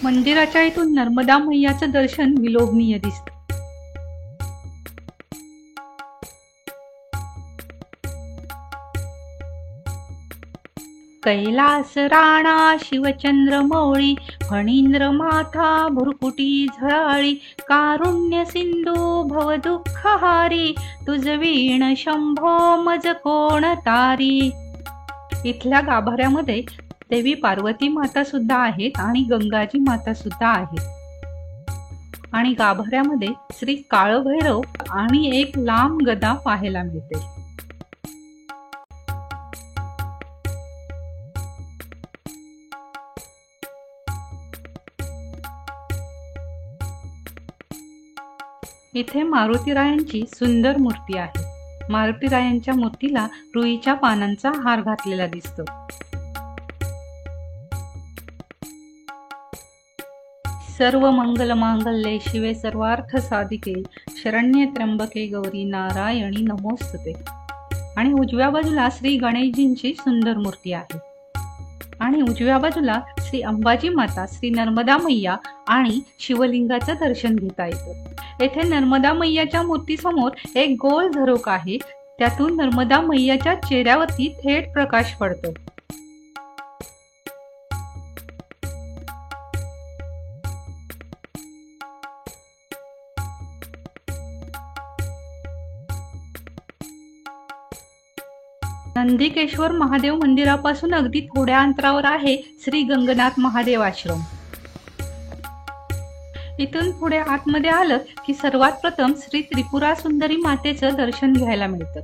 मंदिराच्या इथून नर्मदा मैयाचं दर्शन विलोभनीय दिसतं. कैलास राणा शिवचंद्र मौळी फणींद्र माथा भुरकुटी झळाळी कारुण्य सिंधू भव दुःखहारी तुझ वीण शंभो मज कोण तारी. इथल्या गाभाऱ्यामध्ये देवी पार्वती माता सुद्धा आहेत आणि गंगाजी माता सुद्धा आहेत. आणि गाभाऱ्यामध्ये श्री काळभैरव आणि एक लांब गदा पाहायला मिळते. इथे मारुतीरायांची सुंदर मूर्ती आहे. मारुतीरायांच्या मूर्तीला रुईच्या पानांचा हार घातलेला दिसतो. सर्व मंगल मांगल्ये शिवे सर्वार्थ साधिके शरण्ये त्र्यंबके गौरी नारायणी नमोस्तुते. आणि उजव्या बाजूला श्री गणेशजींची सुंदर मूर्ती आहे आणि उजव्या बाजूला श्री अंबाजी माता, श्री नर्मदा मैया आणि शिवलिंगाचं दर्शन घेता येतं. येथे नर्मदा मैयाच्या मूर्तीसमोर एक गोल झरोका आहे, त्यातून नर्मदा मैयाच्या चेहऱ्यावरती थेट प्रकाश पडतो. नंदिकेश्वर महादेव मंदिरापासून अगदी थोड्या अंतरावर आहे श्री गंगनाथ महादेव आश्रम. इथून पुढे आतमध्ये आलं की सर्वात प्रथम श्री त्रिपुरा सुंदरी मातेचं दर्शन घ्यायला मिळतं.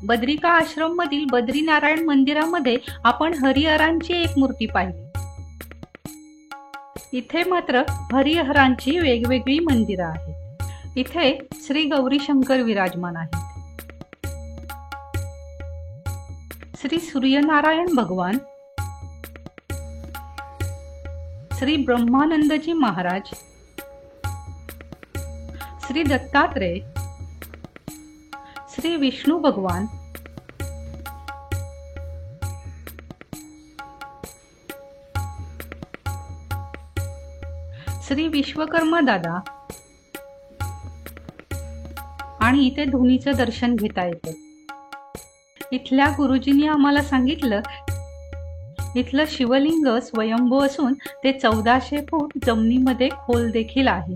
बद्रिका आश्रम मधील बद्रीनारायण मंदिरामध्ये आपण हरिहरांची एक मूर्ती पाहिली. इथे मात्र हरिहरांची वेगवेगळी मंदिरं आहेत. इथे श्री गौरी शंकर विराजमान आहेत. श्री सूर्यनारायण भगवान, श्री ब्रह्मानंदजी महाराज, श्री दत्तात्रेय, श्री विष्णू भगवान, श्री विश्वकर्मा दादा आणि इथे धुनीचं दर्शन घेता येतं. इथल्या गुरुजींनी आम्हाला सांगितलं, इथलं शिवलिंग स्वयंभू असून ते 1400 फूट जमिनीमध्ये खोल देखील आहे.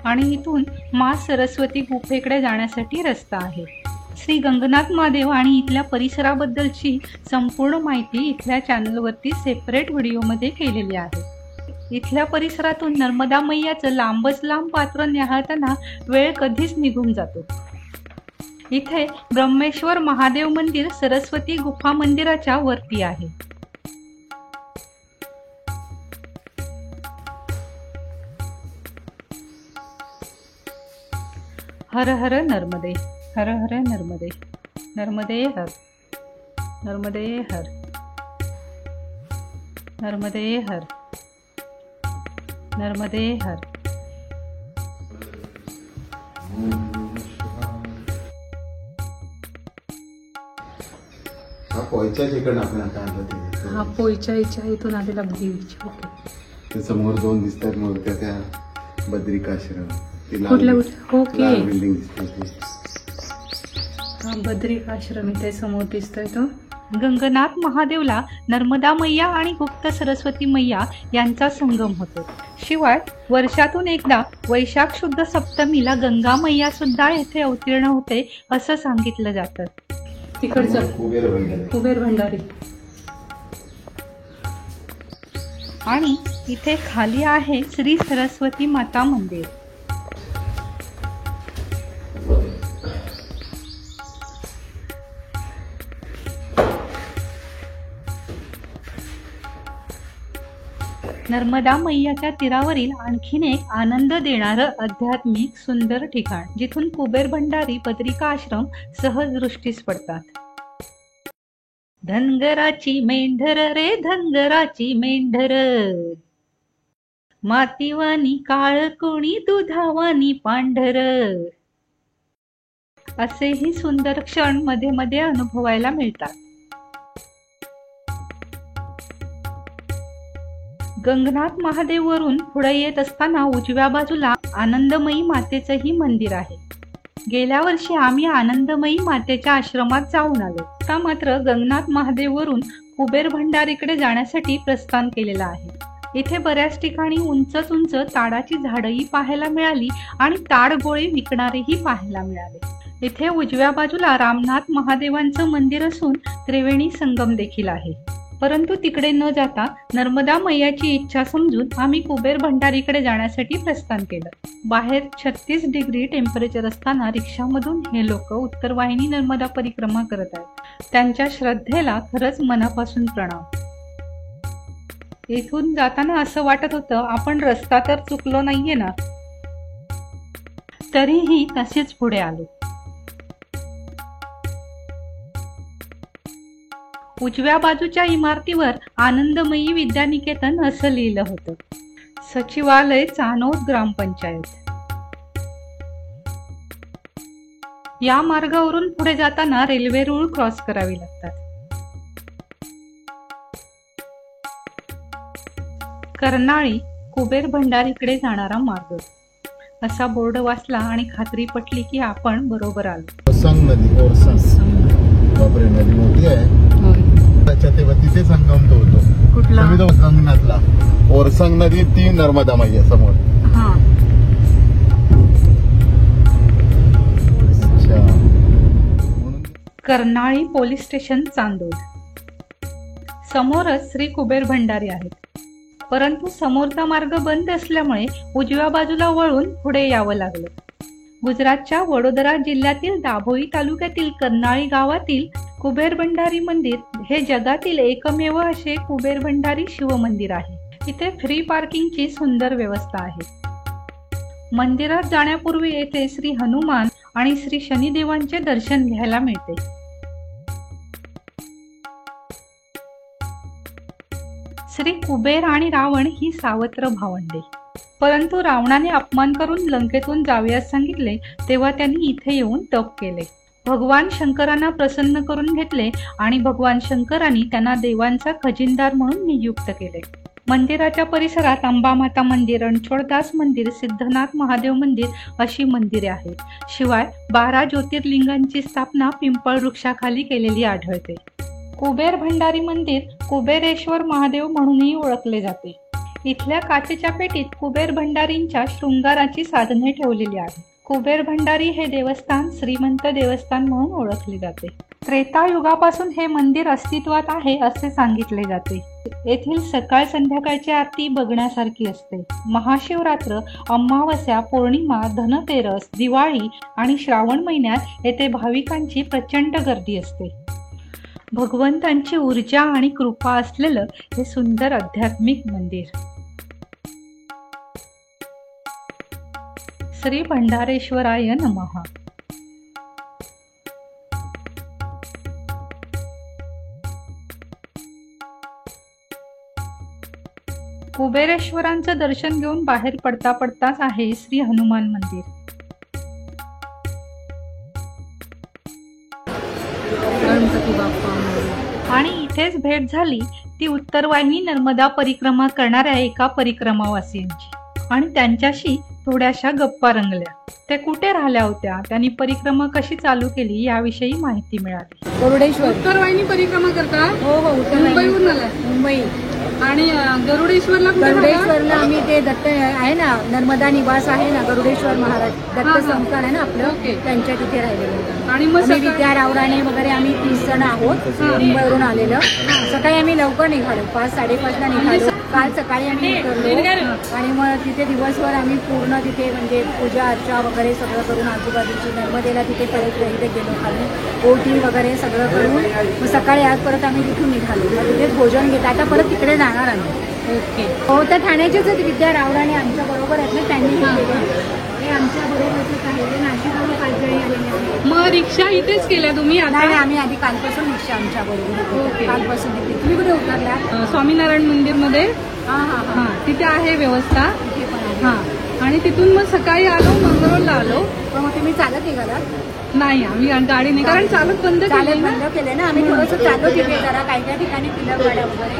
आणि इथून मा सरस्वती गुफेकडे जाण्यासाठी रस्ता आहे. श्री गंगनाथ महादेव आणि इथल्या परिसराबद्दलची संपूर्ण माहिती इथल्या चॅनलवरती सेपरेट व्हिडिओमध्ये केलेली आहे. इथल्या परिसरातून नर्मदा मैयाचं लांबच लांब पात्र न्याहाळताना वेळ कधीच निघून जातो. इथे ब्रह्मेश्वर महादेव मंदिर सरस्वती गुफा मंदिराच्या वरती आहे. हर हर नर्मदे, हर हर नर्मदे, नर्मदे हर, नर्मदे हर, नर्मदे हर, नर्मदे हर. हा पोयच्या ठिकाण आपण आता आलो तिथे. हा पोयच्या इथून आलेला ब्रिज. ओके. ते समोर 2 दिसतात मूर्त्या, त्या बद्रिका आश्रम. कुठल्या ओके. बिल्डिंग दिसते. हा बद्रिका आश्रम इथे समोर दिसतोय तो. गंगनाथ महादेवला नर्मदा मैया आणि गुप्त सरस्वती मैया यांचा संगम होतो. शिवाय वर्षातून एकदा वैशाख शुद्ध सप्तमीला गंगा मैया सुद्धा येथे अवतीर्ण होते असं सांगितलं जातं. तिकडचं कुबेर भंडारी. आणि इथे खाली आहे श्री सरस्वती माता मंदिर. नर्मदा मैयाच्या तीरावरील आणखीन एक आनंद देणारं आध्यात्मिक सुंदर ठिकाण, जिथून कुबेर भंडारी बद्रिका आश्रम सहज दृष्टीस पडतात. धनगराची मेंढर रे धनगराची मेंढर, मातीवानी काळ कोणी दुधावानी पांढर, असेही सुंदर क्षण मध्ये मध्ये अनुभवायला मिळतात. गंगनाथ महादेव वरून पुढे येत असताना उजव्या बाजूला आनंदमयी मातेचंही मंदिर आहे. गेल्या वर्षी आम्ही आनंदमयी मातेच्या आश्रमात जाऊन आलो. आता मात्र गंगनाथ महादेव वरून कुबेर भंडारीकडे जाण्यासाठी प्रस्थान केलेलं आहे. इथे बऱ्याच ठिकाणी उंचच उंच ताडाची झाडही पाहायला मिळाली आणि ताडगोळे विकणारेही पाहायला मिळाले. इथे उजव्या बाजूला रामनाथ महादेवांचं मंदिर असून त्रिवेणी संगम देखील आहे. परंतु तिकडे न जाता नर्मदा मैयाची इच्छा समजून आम्ही कुबेर भंडारीकडे जाण्यासाठी प्रस्थान केलं. बाहेर 36 डिग्री टेम्परेचर असताना रिक्षामधून हे लोक उत्तरवाहिनी नर्मदा परिक्रमा करत आहेत. त्यांच्या श्रद्धेला खरंच मनापासून प्रणाम. इथून जाताना असं वाटत होतं आपण रस्ता तर चुकलो नाहीये ना. तरीही तसेच पुढे आलो. उजव्या बाजूच्या इमारतीवर आनंदमयी विद्यानिकेतन असं लिहिलं होतं. सचिवालय चानोद ग्रामपंचायत. या मार्गावरून पुढे जाताना रेल्वे रूळ क्रॉस करावी लागतात. कर्नाळी कुबेर भंडारीकडे जाणारा मार्ग असा बोर्ड वाचला आणि खात्री पटली की आपण बरोबर आलो. ओरसंग नदी, ओरसंग बापरे, नदी मोठी आहे. त्याच्या तेव्हा तिथे संगम तो होतो. कुठला? गंगनाथला. ओरसंग नदी ती नर्मदा मैया समोर. कर्नाळी पोलीस स्टेशन चांदोद. समोरच श्री कुबेर भंडारी आहेत. परंतु समोरचा मार्ग बंद असल्यामुळे उजव्या बाजूला वळून पुढे यावं लागलं. गुजरातच्या वडोदरा जिल्ह्यातील दाभोई तालुक्यातील कर्नाळी गावातील कुबेर भंडारी मंदिर हे जगातील एकमेव असे कुबेर भंडारी शिव मंदिर आहे. इथे फ्री पार्किंगची सुंदर व्यवस्था आहे. मंदिरात जाण्यापूर्वी येथे श्री हनुमान आणि श्री शनिदेवांचे दर्शन घ्यायला मिळते. श्री कुबेर आणि रावण ही सावत्र भावंडे. परंतु रावणाने अपमान करून लंकेतून जावयास सांगितले तेव्हा त्यांनी इथे येऊन तप केले. भगवान शंकरांना प्रसन्न करून घेतले आणि भगवान शंकरांनी त्यांना देवांचा खजिनदार म्हणून नियुक्त केले. मंदिराच्या परिसरात अंबामाता मंदिर, रणछोडदास मंदिर, सिद्धनाथ महादेव मंदिर अशी मंदिरे आहेत. शिवाय 12 ज्योतिर्लिंगांची स्थापना पिंपळ वृक्षाखाली केलेली आढळते. कुबेर भंडारी मंदिर कुबेरेश्वर महादेव म्हणूनही ओळखले जाते. इथल्या काचेच्या पेटीत कुबेर भंडारींच्या शृंगाराची साधने ठेवलेली आहेत. कुबेर भंडारी हे देवस्थान श्रीमंत देवस्थान म्हणून ओळखले जाते. त्रेतायुगापासून हे मंदिर अस्तित्वात आहे असे सांगितले जाते. येथील सकाळ संध्याकाळची आरती बघण्यासारखी असते. महाशिवरात्र, अमावस्या, पौर्णिमा, धनतेरस, दिवाळी आणि श्रावण महिन्यात येथे भाविकांची प्रचंड गर्दी असते. भगवंतांची ऊर्जा आणि कृपा असलेलं हे सुंदर आध्यात्मिक मंदिर. श्री भंडारेश्वराय नमः. कुबेरेश्वरांचं दर्शन घेऊन बाहेर पडता पडताच आहे श्री हनुमान मंदिर. आणि इथेच भेट झाली ती उत्तरवाहिनी नर्मदा परिक्रमा करणाऱ्या एका परिक्रमावासियांची आणि त्यांच्याशी थोड्याशा गप्पा रंगल्या. त्या कुठे राहिल्या होत्या, त्यांनी परिक्रमा कशी चालू केली याविषयी माहिती मिळाली. गरुडेश्वर उत्तरवाहिनी परिक्रमा करता? हो हो, मुंबईहून आला. मुंबई. आणि गरुडेश्वरला आम्ही ते दत्त आहे ना, नर्मदा निवास आहे ना, गरुडेश्वर महाराज दत्त संस्थान आहे ना आपलं, त्यांच्या तिथे राहिलेलो. आणि मग विद्या रावराणे वगैरे आम्ही 30 जण आहोत मुंबईवरून आलेलं. सकाळी आम्ही लवकर निघालो, 5-5:30ला निघालो. काल सकाळी आम्ही उतरलो आणि मग तिथे दिवसभर आम्ही पूर्ण तिथे म्हणजे पूजा अर्चा वगैरे सगळं करून आजूबाजूची नर्मदेला तिथे परत गेलो खाली, ओटी वगैरे सगळं करून मग सकाळी आज परत आम्ही तिथून निघालो. मग तिथे भोजन घेत आता परत तिकडे जाणार आम्ही. ओके. हो, तर ठाण्याचेच विद्या रावराणे आमच्या बरोबर आहेत ना, त्यांनी हे आमच्या बरोबरच आहे. नाशिकवरून कालजळी आलेले. मग रिक्षा इथेच केल्या तुम्ही? नाही, आम्ही आधी कालपासून रिक्षा आमच्या बरोबर. ओके. कालपासून तिथे. तुम्ही कुठे उतरल्या? स्वामीनारायण मंदिरमध्ये. हां हां हां, तिथे आहे व्यवस्था. तिथे पण आहे. हां. आणि तिथून मग सकाळी आलो, मंगळूरला आलो. मग तुम्ही चालत निघाला? नाही, आम्ही गाडीने, कारण चालत बंद केले ना आम्ही. थोडंसं चालू तिथे जरा काही काही ठिकाणी तिलकवाड्या वगैरे.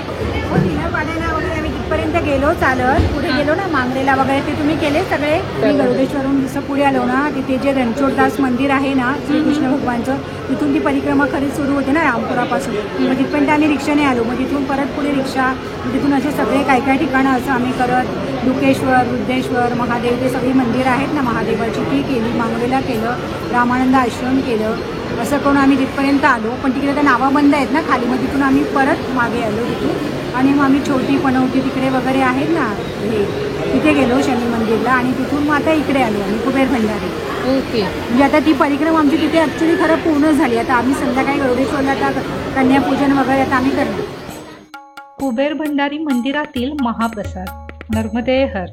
हो, तिलकवाड्याला वगैरे आम्ही तिथपर्यंत गेलो चालत. पुढे गेलो ना मांगलेला वगैरे, ते तुम्ही केले सगळे. मी गरुडेश्वरून जसं पुढे आलो ना, तिथे जे रणछोडदास मंदिर आहे ना श्रीकृष्ण भगवानचं, तिथून ती परिक्रमा खरी सुरू होते ना रामपुरापासून. मग तिथपर्यंत आम्ही रिक्षाने आलो. मग तिथून परत पुढे रिक्षा, तिथून असे सगळे काही काही ठिकाणं असं आम्ही करत दुकेश्वर, वृद्धेश्वर, महादेव, ते सगळी मंदिरं आहेत ना महादेवाची ती केली. मांगलेला केलं, रामानंद आश्रम केलं, असं करून आम्ही तिथपर्यंत आलो, पण तिकडे त्या नावा बंद आहेत ना खाली, मग तिथून आम्ही परत मागे आलो तिथून आणि मग आम्ही छोटी पनवटी तिकडे वगैरे आहेत ना हे तिथे गेलो शनी मंदिरला आणि तिथून मग आता इकडे आलो आम्ही कुबेर भंडारी. ओके. म्हणजे आता ती परिक्रमा आमची तिथे ॲक्च्युली खरं पूर्ण झाली. आता आम्ही संध्याकाळी गरुडेश्वरला आता कन्यापूजन वगैरे आता आम्ही करणार. कुबेर भंडारी मंदिरातील महाप्रसाद नर्मदे हर.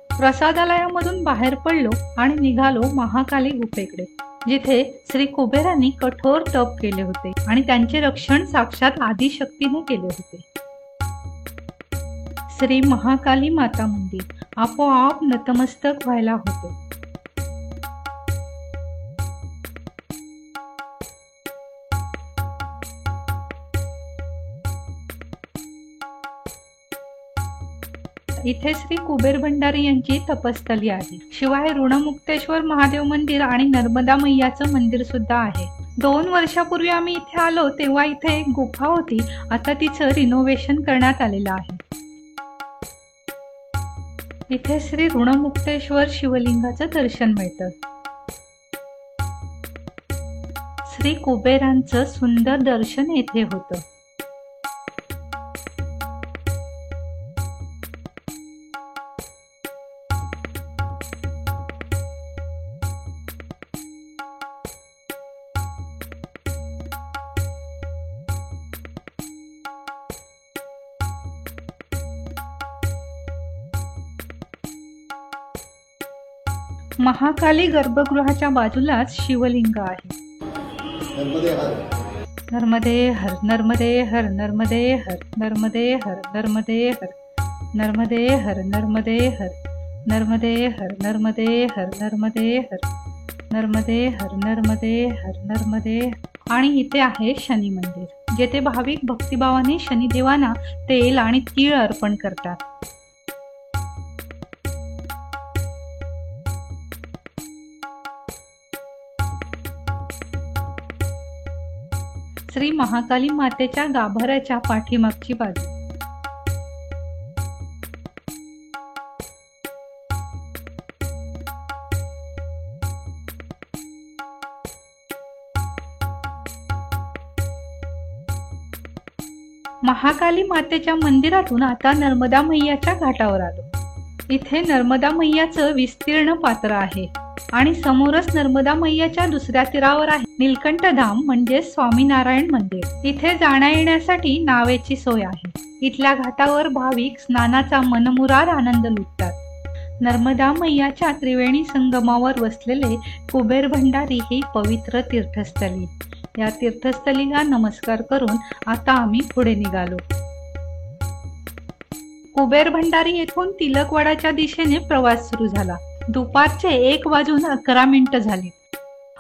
प्रसादालयामधून बाहेर पडलो आणि निघालो महाकाली गुफेकडे, जिथे श्री कुबेरांनी कठोर तप केले होते आणि त्यांचे रक्षण साक्षात आदिशक्तीने केले होते. श्री महाकाली माता मंदिर आपोआप नतमस्तक व्हायला होते. इथे श्री कुबेर भंडारी यांची तपस्थली आहे. शिवाय ऋणमुक्तेश्वर महादेव मंदिर आणि नर्मदा मैयाचं मंदिर सुद्धा आहे. 2 वर्षापूर्वी आम्ही इथे आलो तेव्हा इथे एक गुफा होती, आता तिचं रिनोव्हेशन करण्यात आलेलं आहे. इथे श्री ऋणमुक्तेश्वर शिवलिंगाचं दर्शन मिळतं. श्री कुबेरांचं सुंदर दर्शन येथे होतं. महाकाली गर्भगृहाच्या बाजूलाच शिवलिंग आहे. नर्मदे हर नर्मदे हर नर्मदे हर नर्मदे हर नर्मदे हर नर्मदे हर नर्मदे हर नर्मदे हर नर्मदे हर नर्मदे हर नर्मदे हर नर्मदे हर नर्मदे. आणि इथे आहे शनी मंदिर, जेथे भाविक भक्तिभावाने शनिदेवांना तेल आणि तीळ अर्पण करतात. श्री महाकाली मातेच्या गाभाऱ्याच्या पाठीमागची बाजू. महाकाली मातेच्या मंदिरातून आता नर्मदा मैयाच्या घाटावर आलो. इथे नर्मदा मैयाचं विस्तीर्ण पात्र आहे आणि समोरच नर्मदा मैयाच्या दुसऱ्या तीरावर आहे नीलकंठधाम म्हणजे स्वामीनारायण मंदिर. इथे जाण्या येण्यासाठी नावेची सोय आहे. इथल्या घाटावर भाविक स्नानाचा मनमुराद आनंद लुटतात. नर्मदा मैयाच्या त्रिवेणी संगमावर वसलेले कुबेर भंडारी ही पवित्र तीर्थस्थळी. या तीर्थस्थळीला नमस्कार करून आता आम्ही पुढे निघालो. कुबेर भंडारी येथून तिलकवाडाच्या दिशेने प्रवास सुरू झाला. दुपारचे 1:11 झाली.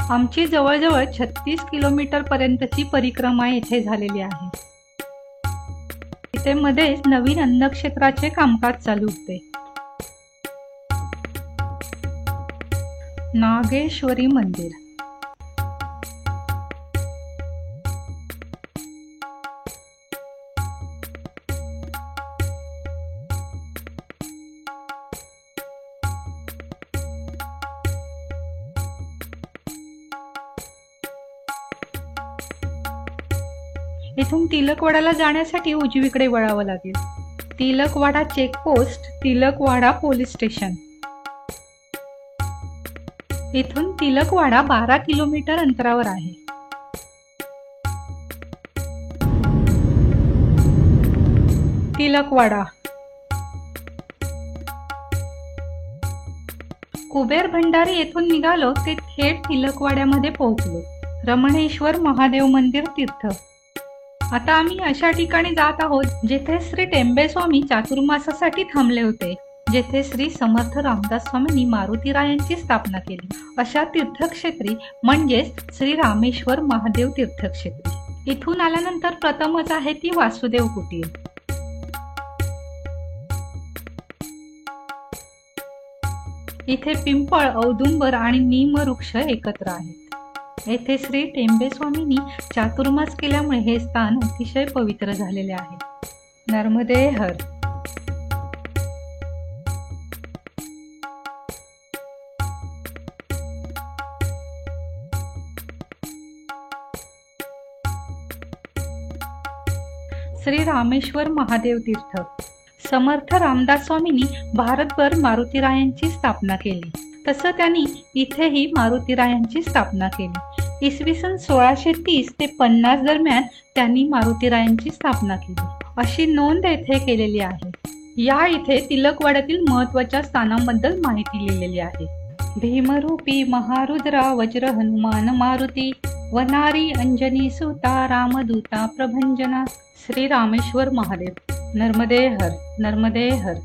आमची जवळजवळ 36 किलोमीटर पर्यंतची परिक्रमा येथे झालेली आहे. इथे मध्येच नवीन अन्नक्षेत्राचे कामकाज चालू होते. नागेश्वरी मंदिर. इथून तिलकवाडाला जाण्यासाठी उजवीकडे वळावं लागेल. Tilakwada checkpost, Tilakwada police station. इथून तिलकवाडा 12 किलोमीटर अंतरावर आहे. तिलकवाडा. कुबेर भंडारी येथून निघालो ते थेट तिलकवाड्यामध्ये पोहोचलो. रमणेश्वर महादेव मंदिर तीर्थ. आता आम्ही अशा ठिकाणी जात आहोत जेथे श्री टेंबेस्वामी चातुर्मासासाठी थांबले होते, जेथे श्री समर्थ रामदास स्वामींनी मारुतीरायांची स्थापना केली. अशा तीर्थक्षेत्री म्हणजेच श्री रामेश्वर महादेव तीर्थक्षेत्री. इथून आल्यानंतर प्रथमच आहे ती वासुदेव कुटीर. इथे पिंपळ, औदुंबर आणि नीम वृक्ष एकत्र आहेत. येथे श्री टेंबेस्वामींनी चातुर्मास केल्यामुळे हे स्थान अतिशय पवित्र झालेले आहे. नर्मदे हर. श्री रामेश्वर महादेव तीर्थ. समर्थ रामदास स्वामींनी भारतभर मारुतीरायांची स्थापना केली. तसं त्यांनी इथेही मारुतीरायांची स्थापना केली. इसवी सन 1630 ते 50 दरम्यान त्यांनी मारुतीरायांची स्थापना केली अशी नोंद येथे केलेली आहे. या इथे तिलकवाड्यातील महत्वाच्या स्थानांबद्दल माहिती लिहिलेली आहे. भीमरूपी महारुद्रा वज्र हनुमान मारुती वनारी अंजनी सुता रामदूता प्रभंजना. श्री रामेश्वर महादेव. नर्मदे हर, नर्मदे हर.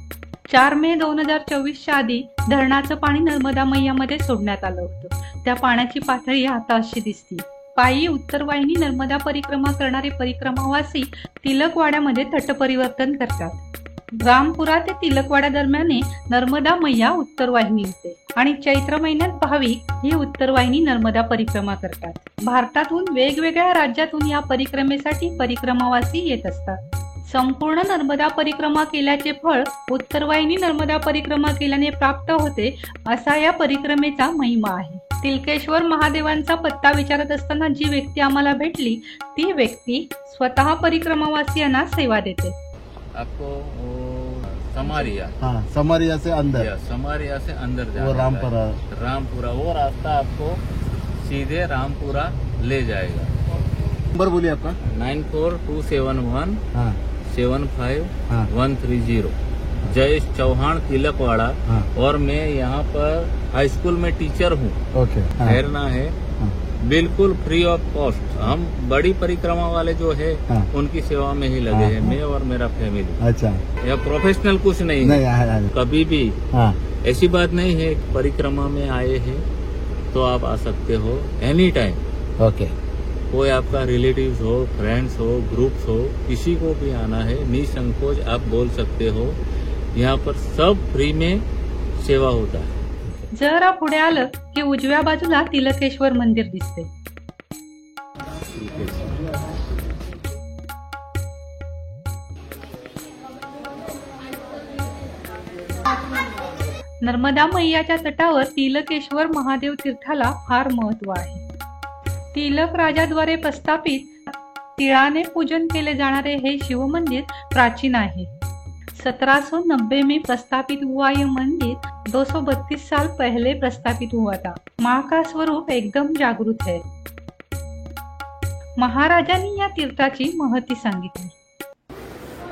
4 मे 2024च्या आधी धरणाचं पाणी नर्मदा मैयामध्ये सोडण्यात आलं होतं. त्या पाण्याची पातळी आता अशी दिसते. पायी उत्तर वाहिनी नर्मदा परिक्रमा करणारे परिक्रमावासी तिलकवाड्यामध्ये तटपरिवर्तन करतात. रामपुरा ते तिलकवाडा दरम्यान नर्मदा मैया उत्तर वाहिनी येते आणि चैत्र महिन्यात भाविक ही उत्तर वाहिनी नर्मदा परिक्रमा करतात. भारतातून वेगवेगळ्या राज्यातून या परिक्रमेसाठी परिक्रमावासी येत असतात. संपूर्ण नर्मदा परिक्रमा केल्याचे फळ उत्तर वाहिनी नर्मदा परिक्रमा केल्याने प्राप्त होते असा या परिक्रमेचा महिमा आहे. तिलकेश्वर महादेवांचा पत्ता विचारत असताना जी व्यक्ती आम्हाला भेटली ती व्यक्ती स्वतः परिक्रमावासियांना सेवा देते. आपको समारिया, हाँ, समारिया से अंदर, समारिया से अंदर वो रामपुरा, वो रास्ता आपको सीधे रामपुरा ले जाएगा. नंबर बोलिए आपका. 942717 हाँ 75130. जयेश चौहान तिलकवाड़ा. हाँ. और मैं यहाँ पर हाई स्कूल में टीचर हूँ. ओके. ठहरना है बिल्कुल फ्री ऑफ कॉस्ट. हम बड़ी परिक्रमा वाले जो है उनकी सेवा में ही लगे हैं, मैं और मेरा फैमिली. अच्छा. यह प्रोफेशनल कुछ नहीं है. कभी भी ऐसी बात नहीं है परिक्रमा में आए हैं तो आप आ सकते हो एनी टाइम. ओके. कोई आपका रिलेटिव्स हो, फ्रेंड्स हो, ग्रुप्स हो, किसी को भी आना है निसंकोच आप बोल सकते हो. यहाँ पर सब फ्री में सेवा होता है. जरा पुढे आलं की उजव्या बाजूला तिलकेश्वर मंदिर दिसते. नर्मदा मैयाच्या तटावर तिलकेश्वर महादेव तीर्थाला फार महत्व आहे. तिलक राजाद्वारे प्रस्थापित तिळाने पूजन केले जाणारे हे शिवमंदिर प्राचीन आहे. 1790 में प्रस्तापित हुआ यह मंदिर 232 साल पहले प्रस्तापित हुआ था. माँ का स्वरूप एकदम जागृत है. महाराजांनी या तीर्थाची महती सांगितली.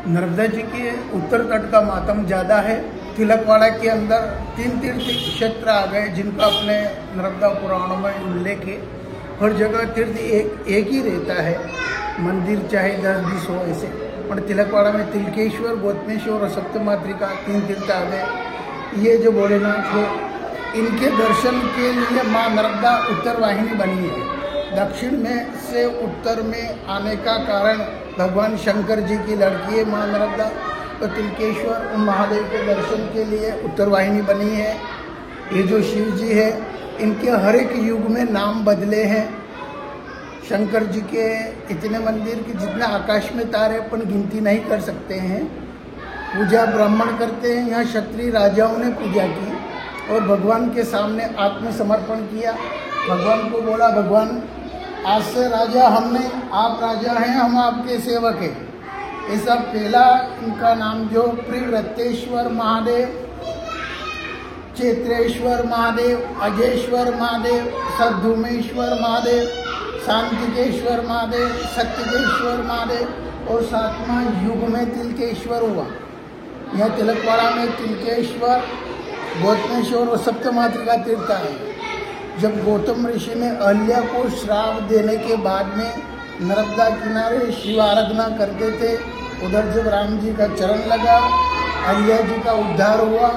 नर्मदा जी के उत्तर तट का मातम ज्यादा है. तिलकवाड़ा के अंदर 3 तीर्थ क्षेत्र आ गए जिनका अपने नर्मदा पुराणों में उल्लेख है. हर जगह तीर्थ एक ही रहता है. मंदिर चाहे 10-20 हो ऐसे, पर तिलकवाड़ा में तिलकेश्वर, गौतमेश्वर और सप्तमातृका 3 तीर्थ आ गए. ये जो भोलेनाथ है इनके दर्शन के लिए माँ नर्मदा उत्तर वाहिनी बनी है. दक्षिण में से उत्तर में आने का कारण भगवान शंकर जी की लड़की है माँ नर्मदा. तो तिलकेश्वर महादेव के दर्शन के लिए उत्तर वाहिनी बनी है. ये जो शिव जी है इनके हर एक युग में नाम बदले हैं. शंकर जी के इतने मंदिर कि जितने आकाश में तारे अपन गिनती नहीं कर सकते हैं. पूजा ब्राह्मण करते हैं. यहाँ क्षत्रिय राजाओं ने पूजा की और भगवान के सामने आत्मसमर्पण किया. भगवान को बोला, भगवान आज से राजा हमने, आप राजा हैं, हम आपके सेवक हैं. ऐसा पहला इनका नाम जो प्रिव्रतेश्वर महादेव, चैत्रेश्वर महादेव, अजेश्वर महादेव, सद्धुमेश्वर महादेव, शांतिकेश्वर महादेव, सत्यकेश्वर महादेव और 7वां युग में तिलकेश्वर हुआ. यह तिलकवाड़ा में तिलकेश्वर, गौतमेश्वर और सप्तमातृका तीर्थ है. जब गौतम ऋषि ने अहल्या को श्राप देने के बाद में नर्मदा किनारे शिव आराधना करते थे, उधर जब राम जी का चरण लगा, अहल्या जी का उद्धार हुआ.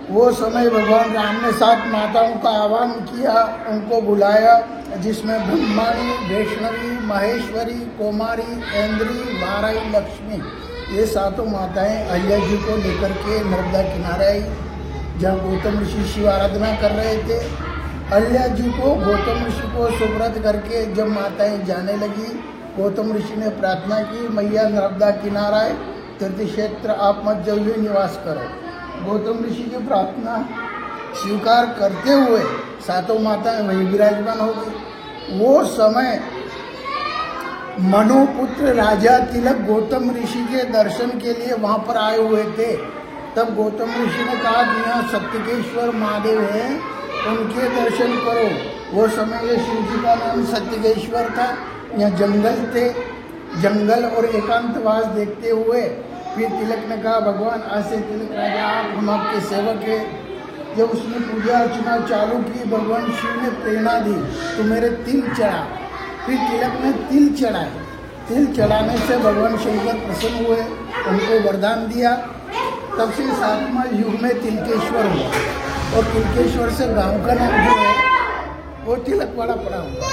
वो समय भगवान राम ने 7 माताओं का आह्वान किया, उनको बुलाया, जिसमें ब्रह्माणी, वैष्णवी, महेश्वरी, कुमारी, ऐन्द्री, वाराई, लक्ष्मी, ये 7 माताएं अहल्या जी को लेकर के नर्मदा किनारे आई. जहाँ गौतम ऋषि शिव आराधना कर रहे थे, अहल्या जी को गौतम ऋषि को सुब्रत करके जब माताएं जाने लगी, गौतम ऋषि ने प्रार्थना की, मैया नर्मदा किनारा है, तीर्थ क्षेत्र आप मत जाइए, निवास करो. गौतम ऋषि की प्रार्थना स्वीकार करते हुए 7 माताएं वहीं विराजमान हो गई. वो समय मनुपुत्र राजा तिलक गौतम ऋषि के दर्शन के लिए वहां पर आए हुए थे। तब गौतम ऋषि ने कहा कि यहाँ सत्यकेश्वर महादेव है, उनके दर्शन करो। वो समय ये शिव जी का नाम सत्यकेश्वर था। यहाँ जंगल थे, जंगल और एकांतवास देखते हुए फिर तिलक ने कहा भगवान ऐसे तिलक राजा आप हम आपके सेवक हैं। जब उसने पूजा अर्चना चालू की, भगवान शिव ने प्रेरणा दी तो मेरे तिल चढ़ा। फिर तिलक ने तिल चढ़ाए। तिल चढ़ाने से भगवान शंकर प्रसन्न हुए, उनको वरदान दिया। तब से 7वां युग में तिलकेश्वर हुआ और तिलकेश्वर से गांव का नाम जो है वो तिलकवाड़ा पड़ा हुआ।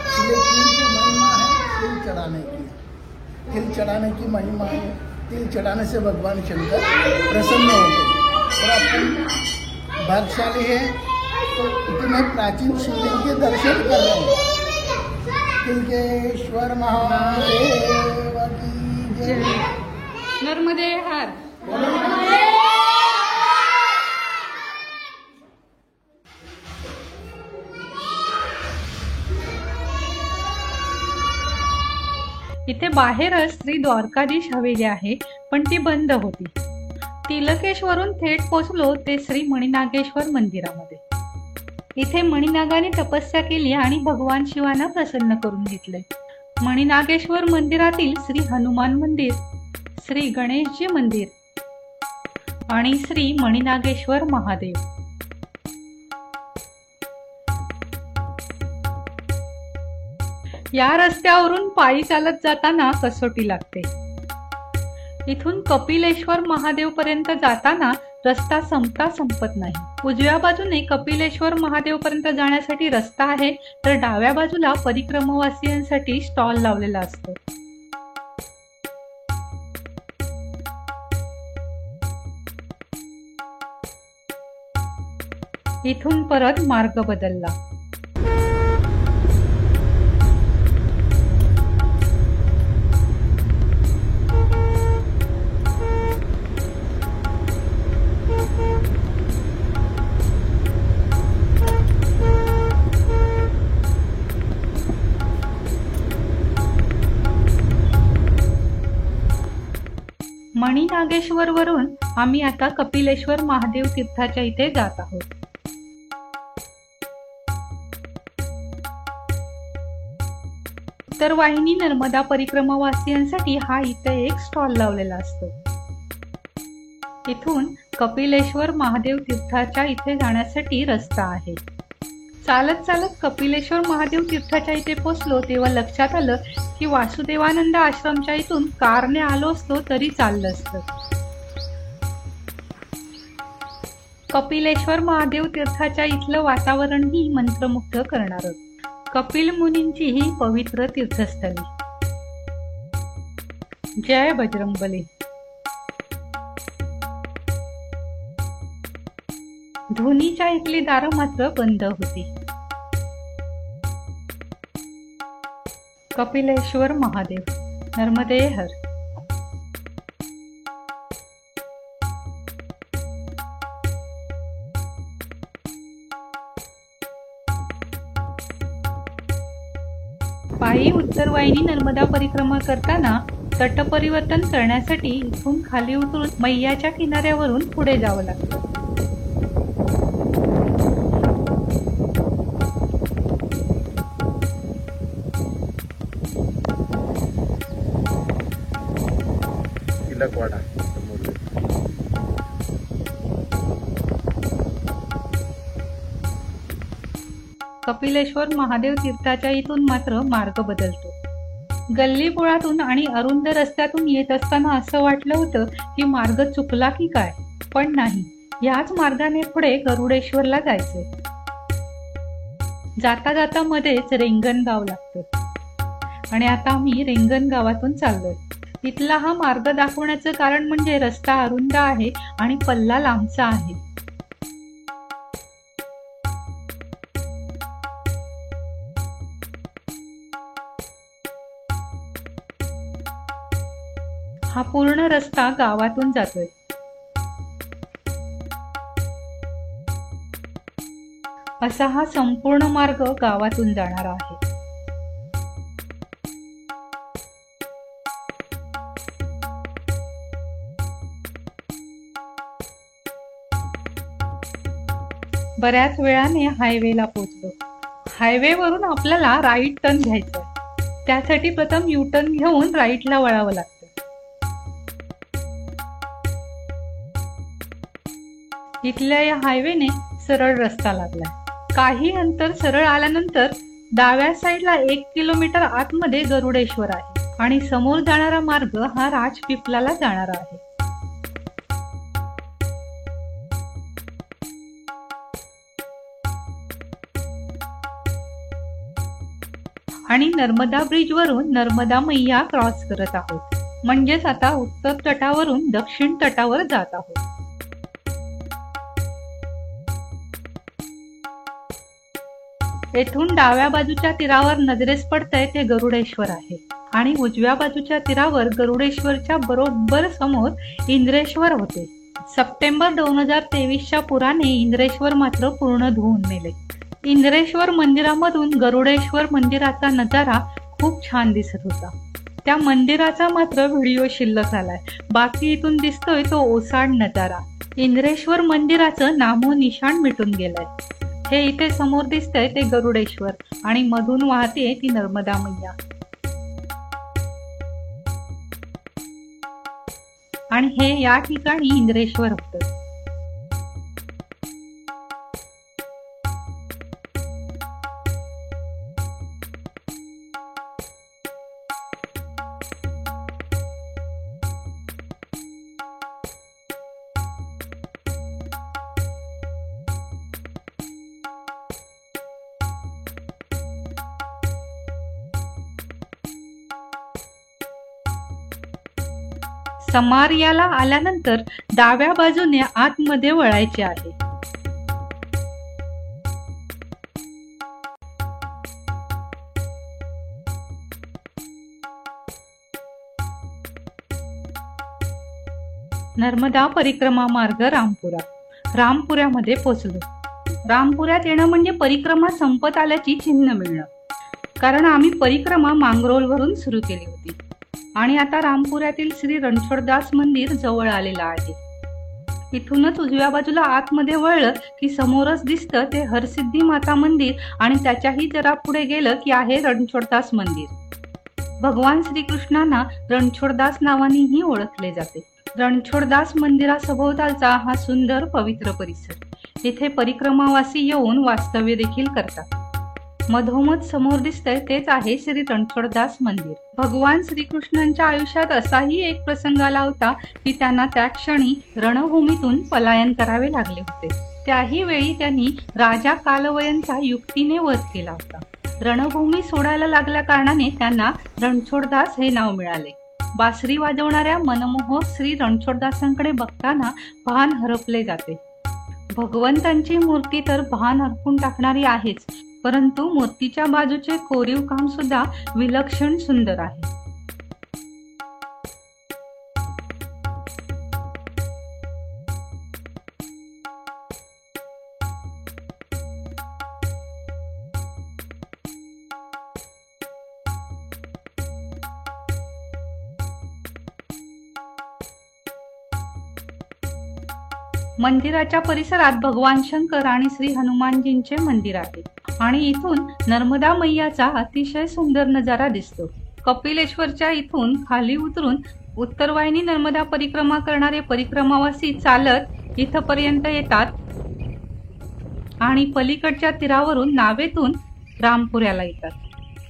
इसलिए तिल की महिमा है तिल चढ़ाने की, तिल चढ़ाने की महिमा है। तिल चढ़ाने से भगवान शंकर प्रसन्न हो गए और अपन भाग्यशाली है तो इतने प्राचीन शिवलिंग के दर्शन कर रहे हैं। तिलकेश्वर महादेव की जय। नर्मदे हर। इथे बाहेरच श्री द्वारकाधीश हवेली आहे, पण ती बंद होती। तिलकेश्वरून थेट पोचलो ते श्री मणिनागेश्वर मंदिरामध्ये। इथे मणिनागाने तपस्या केली आणि भगवान शिवांना प्रसन्न करून घेतले। मणिनागेश्वर मंदिरातील श्री हनुमान मंदिर, श्री गणेशजी मंदिर आणि श्री मणिनागेश्वर महादेव। या रस्त्यावरून पायी चालत जाताना कसोटी लागते। इथून कपिलेश्वर महादेव पर्यंत जाताना रस्ता संपत नाही। उजव्या बाजूने कपिलेश्वर महादेव पर्यंत जाण्यासाठी रस्ता आहे, तर डाव्या बाजूला परिक्रमावासियांसाठी स्टॉल लावलेला असतो। इथून परत मार्ग बदलला। मणिनागेश्वर वरून आम्ही आता कपिलेश्वर महादेव तीर्थाच्या इथे जात आहोत। उत्तर वाहिनी नर्मदा परिक्रमावासियांसाठी हा इथे एक स्टॉल लावलेला असतो। इथून कपिलेश्वर महादेव तीर्थाच्या इथे जाण्यासाठी रस्ता आहे। चालत चालत कपिलेश्वर महादेव तीर्थाच्या इथे पोचलो तेव्हा लक्षात आलं की वासुदेवानंद आश्रमच्या इथून कारने आलो असतो तरी चाललं असतं। कपिलेश्वर महादेव तीर्थाच्या इथलं वातावरणही मंत्रमुग्ध करणारं। कपिल मुनींची ही पवित्र तीर्थस्थळी। जय बजरंगबली। धोनीच्या इथली दारं मात्र बंद होती। कपिलेश्वर महादेव, नर्मदे हर। पायी उत्तर वाहिनी नर्मदा परिक्रमा करताना तट परिवर्तन करण्यासाठी इथून खाली उतरून मैयाच्या किनाऱ्यावरून पुढे जावं लागतं। तिलकवाडा कपिलेश्वर महादेव तीर्थाच्या इथून मात्र मार्ग बदलतो। गल्लीबोळातून आणि अरुंद रस्त्यातून येत असताना असं वाटलं होतं की मार्ग चुकला की काय, पण नाही, याच मार्गाने पुढे गरुडेश्वरला जायचंय। जाता जाता मध्येच रेंगणगाव लागतं आणि आता आम्ही रेंगणगावातून चाललोय। इथला हा मार्ग दाखवण्याचं कारण म्हणजे रस्ता अरुंद आहे आणि पल्ला लांबचा आहे। हा पूर्ण रस्ता गावातून जातोय। असा हा संपूर्ण मार्ग गावातून जाणारा आहे। बऱ्याच वेळाने हायवेला पोहोचलो. हायवेवरून आपल्याला राईट टर्न घ्यायचा आहे. त्यासाठी प्रथम यू टर्न घेऊन राईटला वळावं लागतं. इथल्या या हायवेने सरळ रस्ता लागलाय. काही अंतर सरळ आल्यानंतर डाव्या साईडला 1 किलोमीटर आतमध्ये गरुडेश्वर आहे आणि समोर जाणारा मार्ग हा राजपिपलाला जाणारा आहे. आणि नर्मदा ब्रिज वरून नर्मदा मैया क्रॉस करत आहोत. म्हणजेच आता उत्तर तटावरून दक्षिण तटावर जात आहोत. येथून डाव्या बाजूच्या तीरावर नजरेस पडतंय ते गरुडेश्वर आहे आणि उजव्या बाजूच्या तीरावर गरुडेश्वरच्या बरोबर समोर इंद्रेश्वर होते. सप्टेंबर 2023च्या पुराने इंद्रेश्वर मात्र पूर्ण धुवून नेले. इंद्रेश्वर मंदिरामधून गरुडेश्वर मंदिराचा नजारा खूप छान दिसत होता. त्या मंदिराचा मात्र व्हिडिओ शिल्लक आलाय. बाकी इथून दिसतोय तो ओसाड नजारा. इंद्रेश्वर मंदिराचं नामो निशाण मिटून गेलंय. हे इथे समोर दिसतंय ते गरुडेश्वर आणि मधून वाहते ती नर्मदा मैया. आणि हे या ठिकाणी इंद्रेश्वर होतं. समारियाला आल्यानंतर डाव्या बाजूने आतमध्ये वळायचे आहे. नर्मदा परिक्रमा मार्ग रामपुरा. रामपुऱ्यामध्ये पोहोचलो. रामपुऱ्यात येणं म्हणजे परिक्रमा संपत आल्याची चिन्ह मिळणं. कारण आम्ही परिक्रमा मांगरोलवरून सुरू केली होती आणि आता रामपुऱ्यातील श्री रणछोडदास मंदिर जवळ आलेलं आहे. इथूनच उजव्या बाजूला आतमध्ये वळलं की समोरच दिसतं ते हरसिद्धी माता मंदिर आणि त्याच्याही जरा पुढे गेलं की आहे रणछोडदास मंदिर. भगवान श्रीकृष्णांना रणछोडदास नावानेही ओळखले जाते. रणछोडदास मंदिरासभोवतालचा हा सुंदर पवित्र परिसर. इथे परिक्रमावासी येऊन वास्तव्य देखील करतात. मधोमध समोर दिसतंय तेच आहे श्री रणछोडदास मंदिर. भगवान श्रीकृष्णांच्या आयुष्यात असाही एक प्रसंग आला होता की त्यांना त्या क्षणी रणभूमीतून पलायन करावे लागले होते. त्याही वेळी त्यांनी राजा कालवयनचा युक्तीने वध केला होता. रणभूमी सोडायला लागल्या कारणाने त्यांना रणछोडदास हे नाव मिळाले. बासरी वाजवणाऱ्या मनमोहक श्री रणछोडदासांकडे बघताना भान हरपले जाते. भगवंतांची मूर्ती तर भान हरपून टाकणारी आहेच, परंतु मूर्तीच्या बाजूचे कोरीव काम सुद्धा विलक्षण सुंदर आहे. मंदिराच्या परिसरात भगवान शंकर आणि श्री हनुमानजींचे मंदिर आहे आणि इथून नर्मदा मैयाचा अतिशय सुंदर नजारा दिसतो. कपिलेश्वरच्या इथून खाली उतरून उत्तरवाहिनी नर्मदा परिक्रमा करणारे परिक्रमावासी चालत इथपर्यंत येतात आणि पलीकडच्या तीरावरून नावेतून रामपुऱ्याला येतात.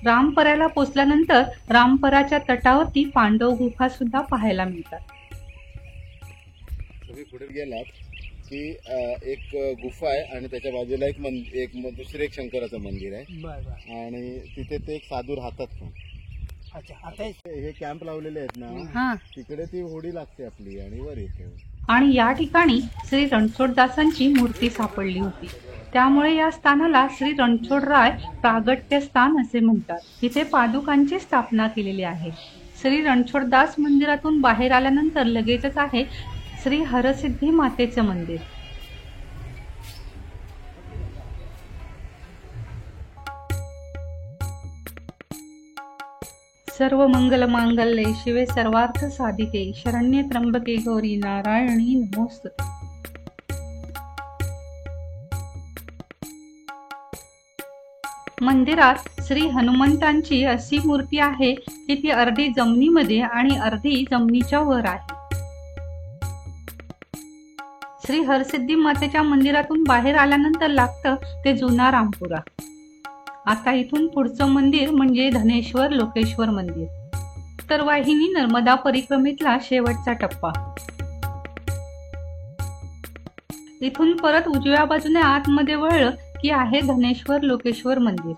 रामपऱ्याला पोचल्यानंतर रामपराच्या तटावरती पांडव गुफा सुद्धा पाहायला मिळतात. तुम्ही पुढे गेलात की एक गुफा आहे आणि त्याच्या बाजूला एक दुसरे एक शंकराचं मंदिर आहे आणि तिथे ते एक साधू राहतात पण. अच्छा, आता हे कॅम्प लावलेले आहेत ना, तिकडे ती होडी लागते आपली आणि वर येते. आणि या ठिकाणी श्री रणछोडदासांची मूर्ती सापडली होती. त्यामुळे या स्थानाला श्री रणछोडराय प्रागट्य स्थान असे म्हणतात. इथे पादुकांची स्थापना केलेली आहे. श्री रणछोडदास मंदिरातून बाहेर आल्यानंतर लगेचच आहे श्री हरसिद्धी मातेचं मंदिर. सर्व मंगल मांगल्ये शिवे सर्वार्थ साधिके शरण्ये त्र्यंबके गौरी नारायणी नमोस्तुते. मंदिरात श्री हनुमंतांची अशी मूर्ती आहे की ती अर्धी जमिनीमध्ये आणि अर्धी जमिनीच्या वर आहे. श्री हरसिद्धी मातेच्या मंदिरातून बाहेर आल्यानंतर लागतं ते जुना रामपुरा. आता इथून पुढचं मंदिर म्हणजे धनेश्वर लोकेश्वर मंदिर. उत्तरवाहिनी नर्मदा परिक्रमेतला शेवटचा टप्पा. इथून परत उजव्या बाजूने आतमध्ये वळलं की आहे धनेश्वर लोकेश्वर मंदिर.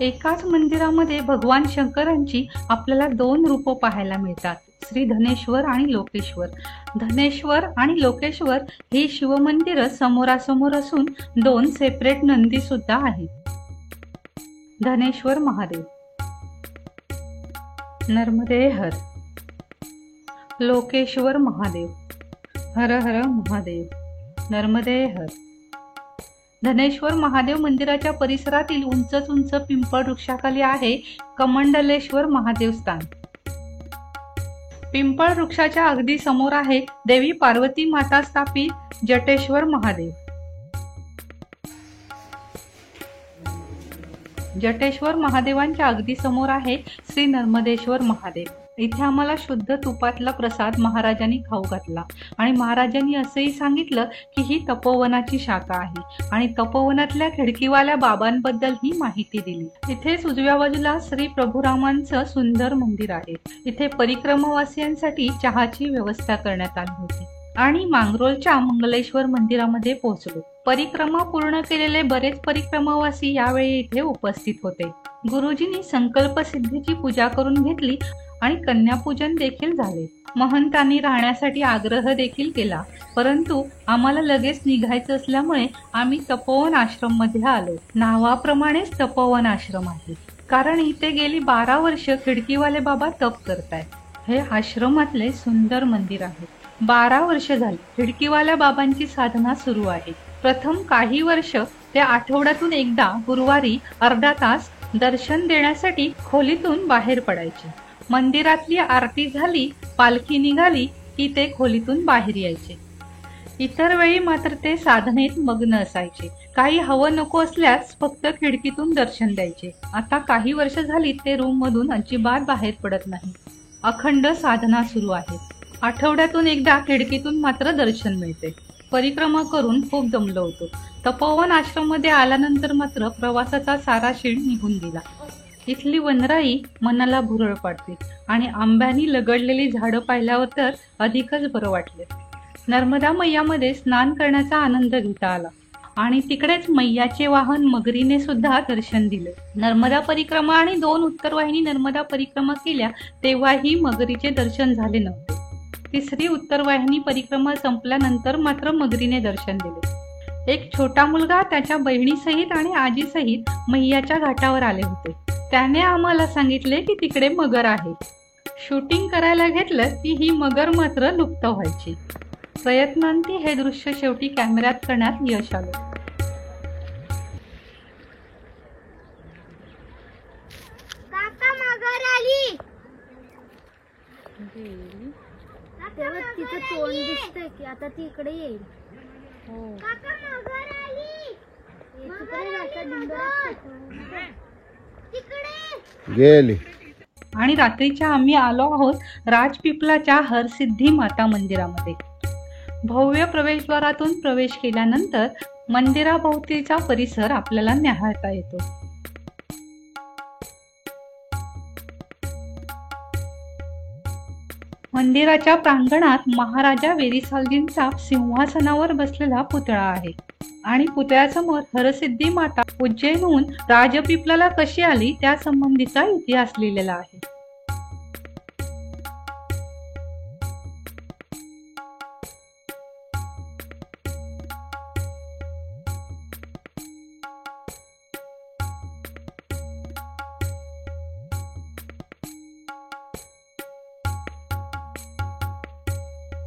एकाच मंदिरामध्ये भगवान शंकरांची आपल्याला 2 रूप पाहायला मिळतात, श्री धनेश्वर आणि लोकेश्वर. धनेश्वर आणि लोकेश्वर ही शिवमंदिरं समोरासमोर असून 2 सेपरेट नंदी सुद्धा आहेत. धनेश्वर महादेव. नर्मदे हर. लोकेश्वर महादेव. हर हर महादेव. नर्मदे हर. धनेश्वर महादेव मंदिराच्या परिसरातील उंच पिंपळ वृक्षाखाली आहे कमंडलेश्वर महादेव स्थान. पिंपळ वृक्षाच्या अगदी समोर आहे देवी पार्वती माता स्थापित जटेश्वर महादेव. जटेश्वर महादेवांच्या अगदी समोर आहे श्री नर्मदेश्वर महादेव. इथे आम्हाला शुद्ध तुपातला प्रसाद महाराजांनी खाऊ घातला आणि महाराजांनी असंही सांगितलं की ही तपोवनाची शाखा आहे आणि तपोवनातल्या खिडकीवाल्या बाबांबद्दल ही माहिती दिली. इथेच उजव्या बाजूला श्री प्रभुरामांचं सुंदर मंदिर आहे. इथे परिक्रमावासियांसाठी चहाची व्यवस्था करण्यात आली होती आणि मांगरोळच्या मंगलेश्वर मंदिरामध्ये पोहोचलो. परिक्रमा पूर्ण केलेले बरेच परिक्रमावासी यावेळी इथे उपस्थित होते. गुरुजींनी संकल्प सिद्धीची पूजा करून घेतली आणि कन्यापूजन देखील झाले. महंतांनी राहण्यासाठी आग्रह देखील केला, परंतु आम्हाला लगेच निघायचं असल्यामुळे आम्ही तपोवन आश्रम मध्ये आलो. नावाप्रमाणेच तपोवन आश्रम आहे, कारण इथे गेली 12 वर्ष खिडकीवाले बाबा तप करतायत. हे आश्रमातले सुंदर मंदिर आहे. 12 वर्ष झाली खिडकीवाल्या बाबांची साधना सुरू आहे. प्रथम काही वर्ष ते आठवड्यातून एकदा गुरुवारी अर्धा तास दर्शन देण्यासाठी खोलीतून बाहेर पडायचे. मंदिरातली आरती झाली, पालखी निघाली की ते खोलीतून बाहेर यायचे. इतर वेळी मात्र ते साधनेत मग्न असायचे. काही हवं नको असल्यास फक्त खिडकीतून दर्शन द्यायचे. आता काही वर्ष झाली ते रूम मधून अजिबात बाहेर पडत नाही. अखंड साधना सुरू आहे. आठवड्यातून एकदा खिडकीतून मात्र दर्शन मिळते. परिक्रमा करून खूप दमलो होतो. तपोवन आश्रम मध्ये आल्यानंतर मात्र प्रवासाचा सारा शीण निघून गेला. इथली वनराई मनाला भुरळ पाडते आणि आंब्यानी लगडलेली झाडं पाहिल्यावर तर अधिकच बरं वाटले. नर्मदा मैयामध्ये स्नान करण्याचा आनंद घेता आला आणि तिकडेच मैयाचे वाहन मगरीने सुद्धा दर्शन दिले. नर्मदा परिक्रमा आणि 2 उत्तरवाहिनी नर्मदा परिक्रमा केल्या तेव्हाही मगरीचे दर्शन झाले नव्हते. तिसरी उत्तरवाहिनी परिक्रमा संपल्यानंतर मात्र मगरीने दर्शन दिले. एक छोटा मुलगा त्याच्या बहिणीसहित आणि आजीसहित मैयाच्या घाटावर आले होते. त्याने आम्हाला सांगितले की तिकडे मगर आहे. शूटिंग करायला घेतलं की ही मगर मात्र लुप्त व्हायची. प्रयत्नांती हे दृश्य शेवटी कॅमेऱ्यात करण्यात यश आलं. काका मगर आली. तेव्हा तिचं तोंड दिसतंय की आता ती इकडे येईल. काका मगर आली. गेली. आणि रात्रीच्या आम्ही आलो आहोत राजपिपलाच्या हरसिद्धी माता मंदिरामध्ये. भव्य प्रवेशद्वारातून प्रवेश केल्यानंतर मंदिराभोवतीचा परिसर आपल्याला न्याहाळता येतो. मंदिराच्या प्रांगणात महाराजा वेरीसालजींचा सिंहासनावर बसलेला पुतळा आहे आणि पुतळ्यासमोर हरसिद्धी माता उज्जैनहून राजपिपलाला कशी आली त्या संबंधीचा इतिहास लिहिलेला आहे.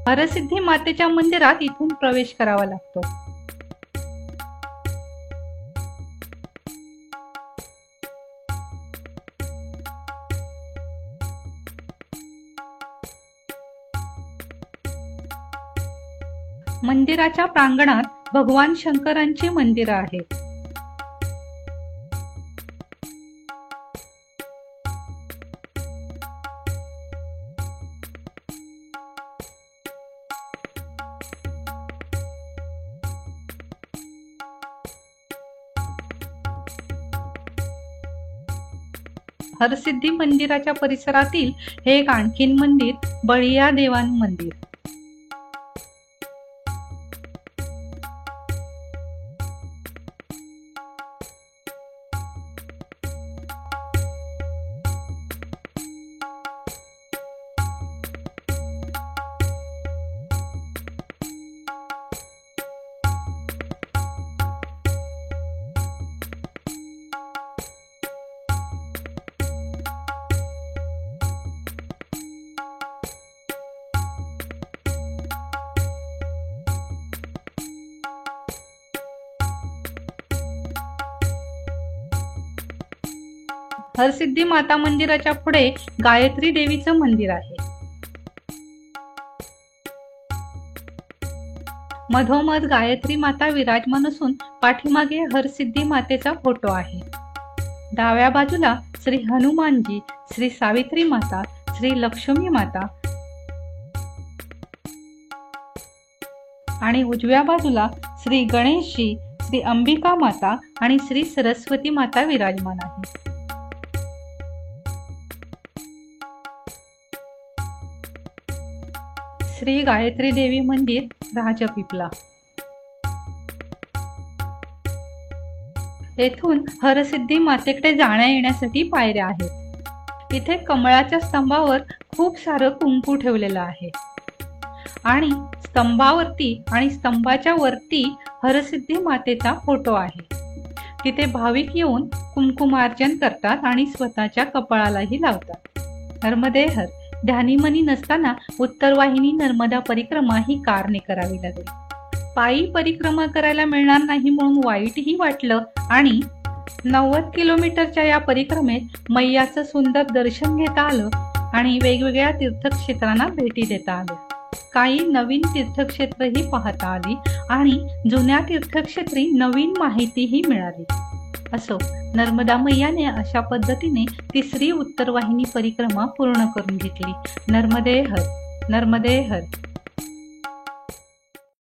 हरसिद्धी मातेच्या मंदिरात इथून प्रवेश करावा लागतो. मंदिराच्या प्रांगणात भगवान शंकरांची मंदिरं आहेत. हरसिद्धी मंदिराच्या परिसरातील हे एक आणखीन मंदिर बळीया देवान मंदिर. हरसिद्धी माता मंदिराच्या पुढे गायत्री देवीचं मंदिर आहे. मधोमध गायत्री माता विराजमान असून पाठीमागे हरसिद्धी मातेचा फोटो आहे. डाव्या बाजूला श्री हनुमानजी, श्री सावित्री माता, श्री लक्ष्मी माता आणि उजव्या बाजूला श्री गणेशजी, श्री अंबिका माता आणि श्री सरस्वती माता विराजमान आहे. श्री गायत्री देवी मंदिर, राजपिपला. येथून हरसिद्धी मातेकडे जाण्या येण्यासाठी पायऱ्या आहेत. इथे कमळाच्या स्तंभावर खूप सारं कुंकू ठेवलेलं आहे आणि स्तंभावरती आणि स्तंभाच्या वरती हरसिद्धी मातेचा फोटो आहे. तिथे भाविक येऊन कुंकुमार्चन करतात आणि स्वतःच्या कपाळालाही लावतात. नर्मदे हर. ध्यानीमनी नसताना उत्तरवाहिनी नर्मदा परिक्रमा ही कारने करावी लागेल. पायी परिक्रमा करायला मिळणार नाही म्हणून वाईटही वाटलं आणि 90 किलोमीटरच्या या परिक्रमेत मैयाचं सुंदर दर्शन घेता आलं आणि वेगवेगळ्या तीर्थक्षेत्रांना भेटी देता आल्या. काही नवीन तीर्थक्षेत्रही पाहता आली आणि जुन्या तीर्थक्षेत्री नवीन माहितीही मिळाली. असो, नर्मदा मैयाने अशा पद्धतीने तिसरी उत्तरवाहिनी परिक्रमा पूर्ण करून घेतली. नर्मदे हर. नर्मदे हर.